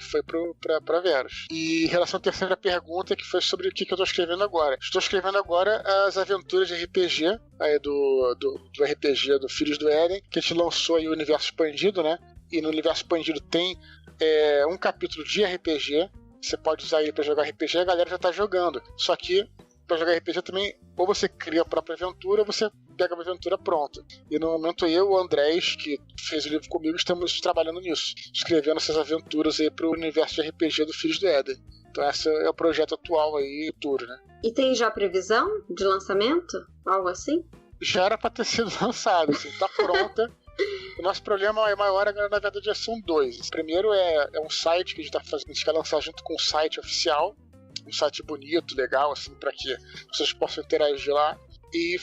pra Verus. E em relação à terceira pergunta, que foi sobre o que eu estou escrevendo agora. Estou escrevendo agora as aventuras de RPG, aí do RPG do Filhos do Éden, que a gente lançou aí o Universo Expandido, né? E no Universo Expandido tem um capítulo de RPG. Você pode usar ele para jogar RPG, a galera já está jogando. Só que para jogar RPG também, ou você cria a própria aventura, ou você pega uma aventura pronta. E no momento eu e o Andrés, que fez o livro comigo, estamos trabalhando nisso, escrevendo essas aventuras aí para o universo de RPG do Filhos do Éden. Então esse é o projeto atual aí, futuro, né? E tem já previsão de lançamento? Algo assim? Já era para ter sido lançado, assim, tá pronta. O nosso problema maior agora, na verdade, são dois. O primeiro é um site que a gente tá fazendo, a gente quer lançar junto com um site oficial, um site bonito, legal, assim, para que vocês possam interagir lá e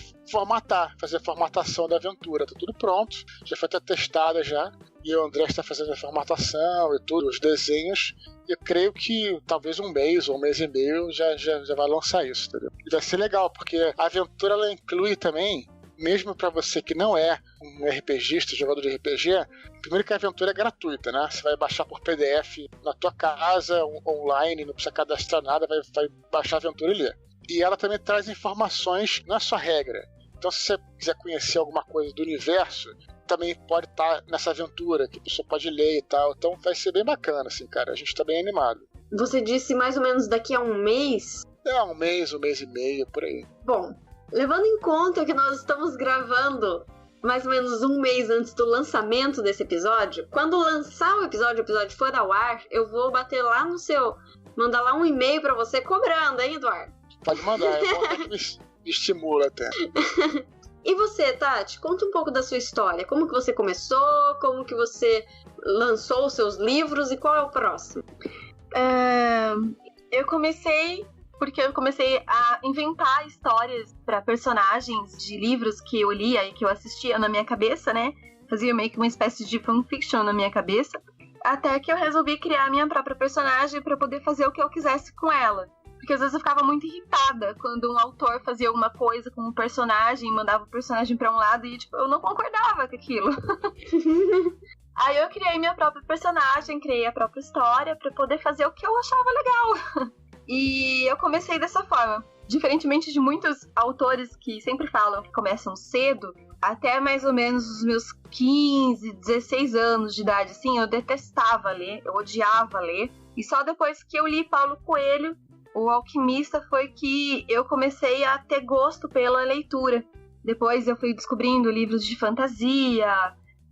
fazer a formatação da aventura. Tá tudo pronto, já foi até testada já, e o André está fazendo a formatação e tudo, os desenhos. Eu creio que talvez um mês ou um mês e meio já vai lançar isso, entendeu? E vai ser legal, porque a aventura ela inclui também, mesmo para você que não é um RPGista, jogador de RPG, primeiro que a aventura é gratuita, né? Você vai baixar por PDF na tua casa, online, não precisa cadastrar nada, vai baixar a aventura e ler. E ela também traz informações, não é só regra. Então, se você quiser conhecer alguma coisa do universo, também pode estar nessa aventura, que a pessoa pode ler e tal. Então, vai ser bem bacana, assim, cara. A gente tá bem animado. Você disse mais ou menos daqui a um mês? Um mês e meio, por aí. Bom, levando em conta que nós estamos gravando mais ou menos um mês antes do lançamento desse episódio, quando lançar o episódio for ao ar, eu vou bater lá no seu... mandar lá um e-mail pra você cobrando, hein, Eduardo? Pode mandar, estimula até. E você, Tati, conta um pouco da sua história. Como que você começou, como que você lançou os seus livros e qual é o próximo? Eu comecei porque eu comecei a inventar histórias para personagens de livros que eu lia e que eu assistia na minha cabeça, né? Fazia meio que uma espécie de fanfiction na minha cabeça. Até que eu resolvi criar a minha própria personagem para poder fazer o que eu quisesse com ela. Porque às vezes eu ficava muito irritada quando um autor fazia alguma coisa com um personagem, mandava o personagem para um lado e tipo, eu não concordava com aquilo. Aí eu criei minha própria personagem, criei a própria história para poder fazer o que eu achava legal. E eu comecei dessa forma. Diferentemente de muitos autores que sempre falam que começam cedo, até mais ou menos os meus 15, 16 anos de idade, assim, eu detestava ler, eu odiava ler. E só depois que eu li Paulo Coelho, O Alquimista, foi que eu comecei a ter gosto pela leitura. Depois eu fui descobrindo livros de fantasia,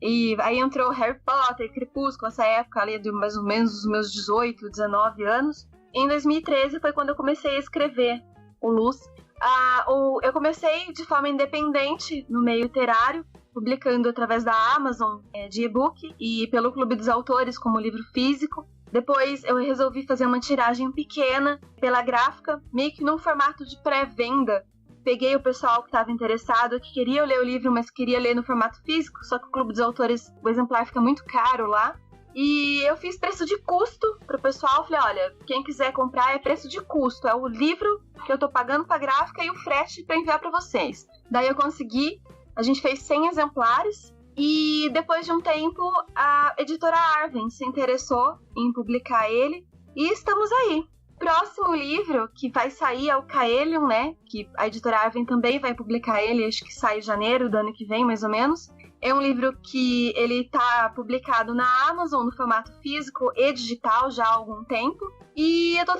e aí entrou Harry Potter, Crepúsculo, essa época ali de mais ou menos os meus 18, 19 anos. Em 2013 foi quando eu comecei a escrever o Luz. Eu comecei de forma independente no meio literário, publicando através da Amazon de e-book e pelo Clube dos Autores como livro físico. Depois eu resolvi fazer uma tiragem pequena pela gráfica, meio que num formato de pré-venda. Peguei o pessoal que estava interessado, que queria ler o livro, mas queria ler no formato físico, só que o Clube dos Autores, o exemplar fica muito caro lá. E eu fiz preço de custo pro pessoal. Falei, olha, quem quiser comprar é preço de custo. É o livro que eu tô pagando pra gráfica e o frete pra enviar pra vocês. Daí eu consegui. A gente fez 100 exemplares. E depois de um tempo, a editora Arwen se interessou em publicar ele. E estamos aí. Próximo livro que vai sair é o Caelium, né? Que a editora Arwen também vai publicar ele. Acho que sai em janeiro do ano que vem, mais ou menos. É um livro que ele tá publicado na Amazon, no formato físico e digital já há algum tempo. E eu tô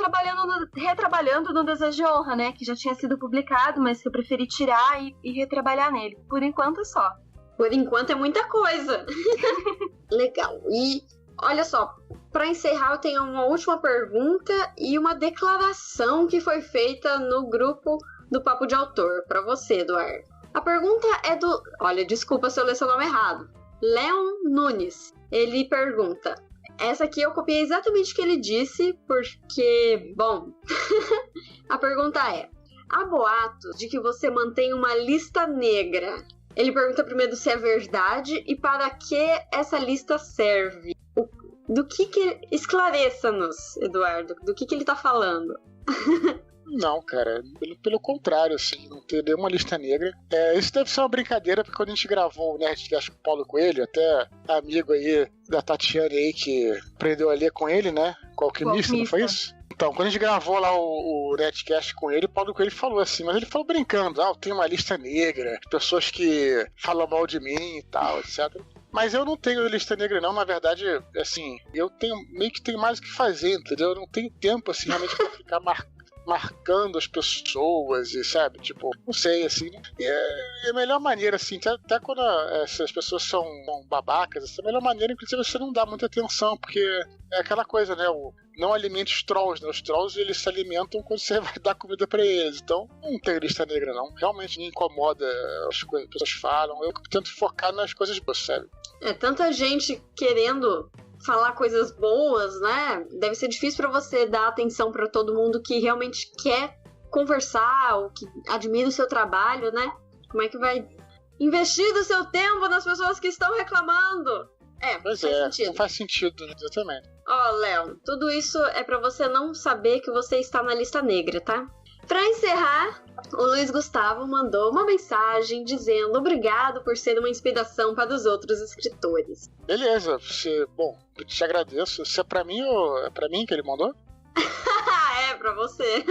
retrabalhando no Desejo de Honra, né? Que já tinha sido publicado, mas que eu preferi tirar e retrabalhar nele. Por enquanto é só. Por enquanto é muita coisa. Legal. E olha só, para encerrar eu tenho uma última pergunta e uma declaração que foi feita no grupo do Papo de Autor. Para você, Eduardo. A pergunta é do... Olha, desculpa se eu ler seu nome errado. Leon Nunes. Ele pergunta... Essa aqui eu copiei exatamente o que ele disse, porque... Bom... A pergunta é... Há boatos de que você mantém uma lista negra. Ele pergunta primeiro se é verdade e para que essa lista serve. Do que... Esclareça-nos, Eduardo. Do que ele tá falando? Não, cara, pelo contrário, assim, não ter nenhuma lista negra. Isso deve ser uma brincadeira, porque quando a gente gravou o Nerdcast com o Paulo Coelho, até amigo aí da Tatiane aí, que aprendeu a ler com ele, né? Com o Alquimista, não foi isso? Então, quando a gente gravou lá o Nerdcast com ele, o Paulo Coelho falou assim, mas ele falou brincando, eu tenho uma lista negra, pessoas que falam mal de mim e tal, etc. Mas eu não tenho lista negra, não. Na verdade, assim, eu meio que tenho mais o que fazer, entendeu? Eu não tenho tempo, assim, realmente pra ficar marcando as pessoas e, sabe, tipo, não sei, assim, é a melhor maneira, assim, até quando essas pessoas são babacas, essa é a melhor maneira, inclusive, você não dá muita atenção, porque é aquela coisa, né, não alimente os trolls, né, os trolls, eles se alimentam quando você vai dar comida pra eles, então, não tem lista negra, não, realmente me incomoda as coisas que as pessoas falam, eu tento focar nas coisas boas, sabe. Tanta gente querendo falar coisas boas, né? Deve ser difícil pra você dar atenção pra todo mundo que realmente quer conversar ou que admira o seu trabalho, né? Como é que vai investir do seu tempo nas pessoas que estão reclamando? Pois faz sentido. Não faz sentido, né? Exatamente. Léo, tudo isso é pra você não saber que você está na lista negra, tá? Pra encerrar, o Luiz Gustavo mandou uma mensagem dizendo obrigado por ser uma inspiração para os outros escritores. Beleza, bom, eu te agradeço. Isso é pra mim ou é pra mim que ele mandou? É, pra você.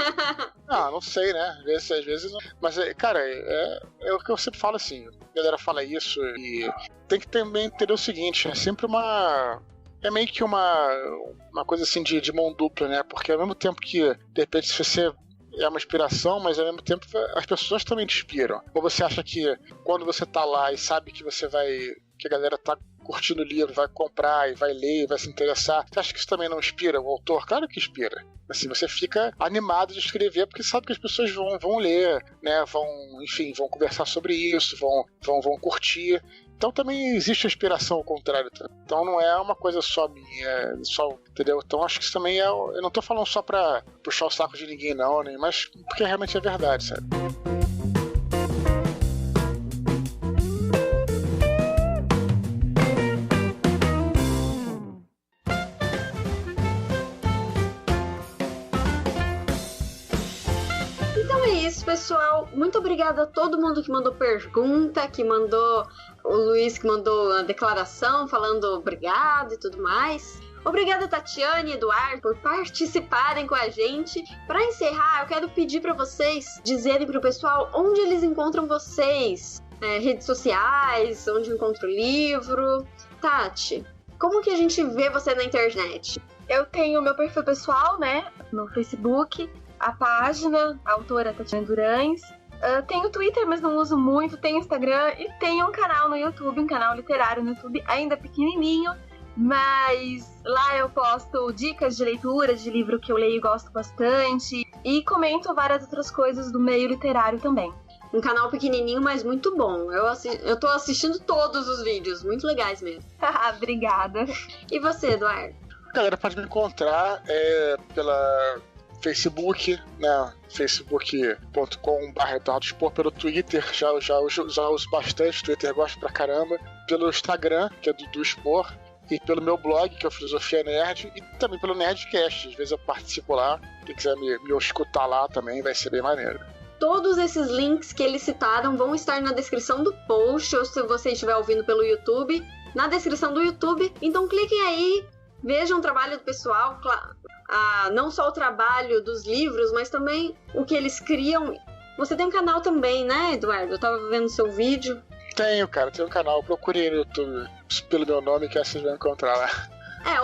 Não sei, né? Às vezes não. Mas, cara, é o que eu sempre falo assim. A galera fala isso e tem que também entender o seguinte, é sempre é meio que uma coisa assim de mão dupla, né? Porque ao mesmo tempo que, de repente, se você é uma inspiração, mas ao mesmo tempo as pessoas também te inspiram. Ou você acha que quando você tá lá e sabe que que a galera tá curtindo o livro, vai comprar e vai ler e vai se interessar, você acha que isso também não inspira o autor? Claro que inspira, Assim, você fica animado de escrever porque sabe que as pessoas vão ler, né? Vão conversar sobre isso, vão curtir. Então também existe a inspiração ao contrário. Tá? Então não é uma coisa só minha, entendeu? Então acho que isso também eu não tô falando só pra puxar o saco de ninguém não, né? Mas porque realmente é verdade, sabe? Então é isso, pessoal. Muito obrigada a todo mundo que mandou pergunta, que mandou o Luiz que mandou a declaração falando obrigado e tudo mais. Obrigada, Tatiane e Eduardo, por participarem com a gente. Para encerrar, eu quero pedir para vocês dizerem pro pessoal onde eles encontram vocês. Redes sociais, onde encontra o livro. Tati, como que a gente vê você na internet? Eu tenho o meu perfil pessoal, né, no Facebook, a página, a autora Tatiane Durães. Tenho Twitter, mas não uso muito, tenho Instagram e tenho um canal no YouTube, um canal literário no YouTube, ainda pequenininho, mas lá eu posto dicas de leitura, de livro que eu leio e gosto bastante, e comento várias outras coisas do meio literário também. Um canal pequenininho, mas muito bom. Eu tô assistindo todos os vídeos, muito legais mesmo. Obrigada. E você, Eduardo? A galera pode me encontrar pela Facebook, né? facebook.com/EduardoSpor, pelo Twitter, já uso bastante, Twitter gosto pra caramba, pelo Instagram, que é do Spor, e pelo meu blog, que é o Filosofia Nerd, e também pelo Nerdcast, às vezes eu participo lá, quem quiser me escutar lá também, vai ser bem maneiro. Todos esses links que eles citaram vão estar na descrição do post, ou se você estiver ouvindo pelo YouTube, na descrição do YouTube, então cliquem aí, vejam o trabalho do pessoal, não só o trabalho dos livros, mas também o que eles criam. Você tem um canal também, né, Eduardo? Eu tava vendo seu vídeo. Tenho um canal. Procurei no YouTube pelo meu nome, que vocês vão encontrar lá.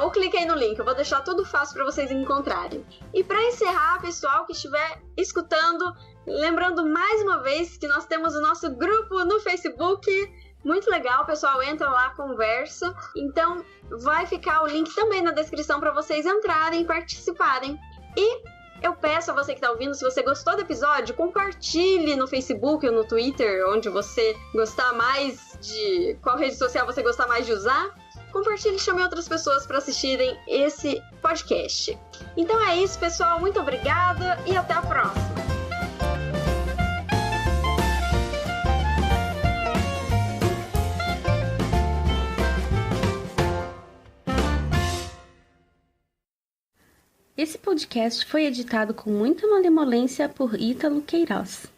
Ou cliquei no link. Eu vou deixar tudo fácil para vocês encontrarem. E para encerrar, pessoal que estiver escutando, lembrando mais uma vez que nós temos o nosso grupo no Facebook. Muito legal, pessoal, entra lá, conversa. Então, vai ficar o link também na descrição para vocês entrarem e participarem. E eu peço a você que está ouvindo, se você gostou do episódio, compartilhe no Facebook ou no Twitter, onde você gostar mais de... qual rede social você gostar mais de usar. Compartilhe e chame outras pessoas para assistirem esse podcast. Então é isso, pessoal. Muito obrigada e até a próxima. Esse podcast foi editado com muita malemolência por Ítalo Queiroz.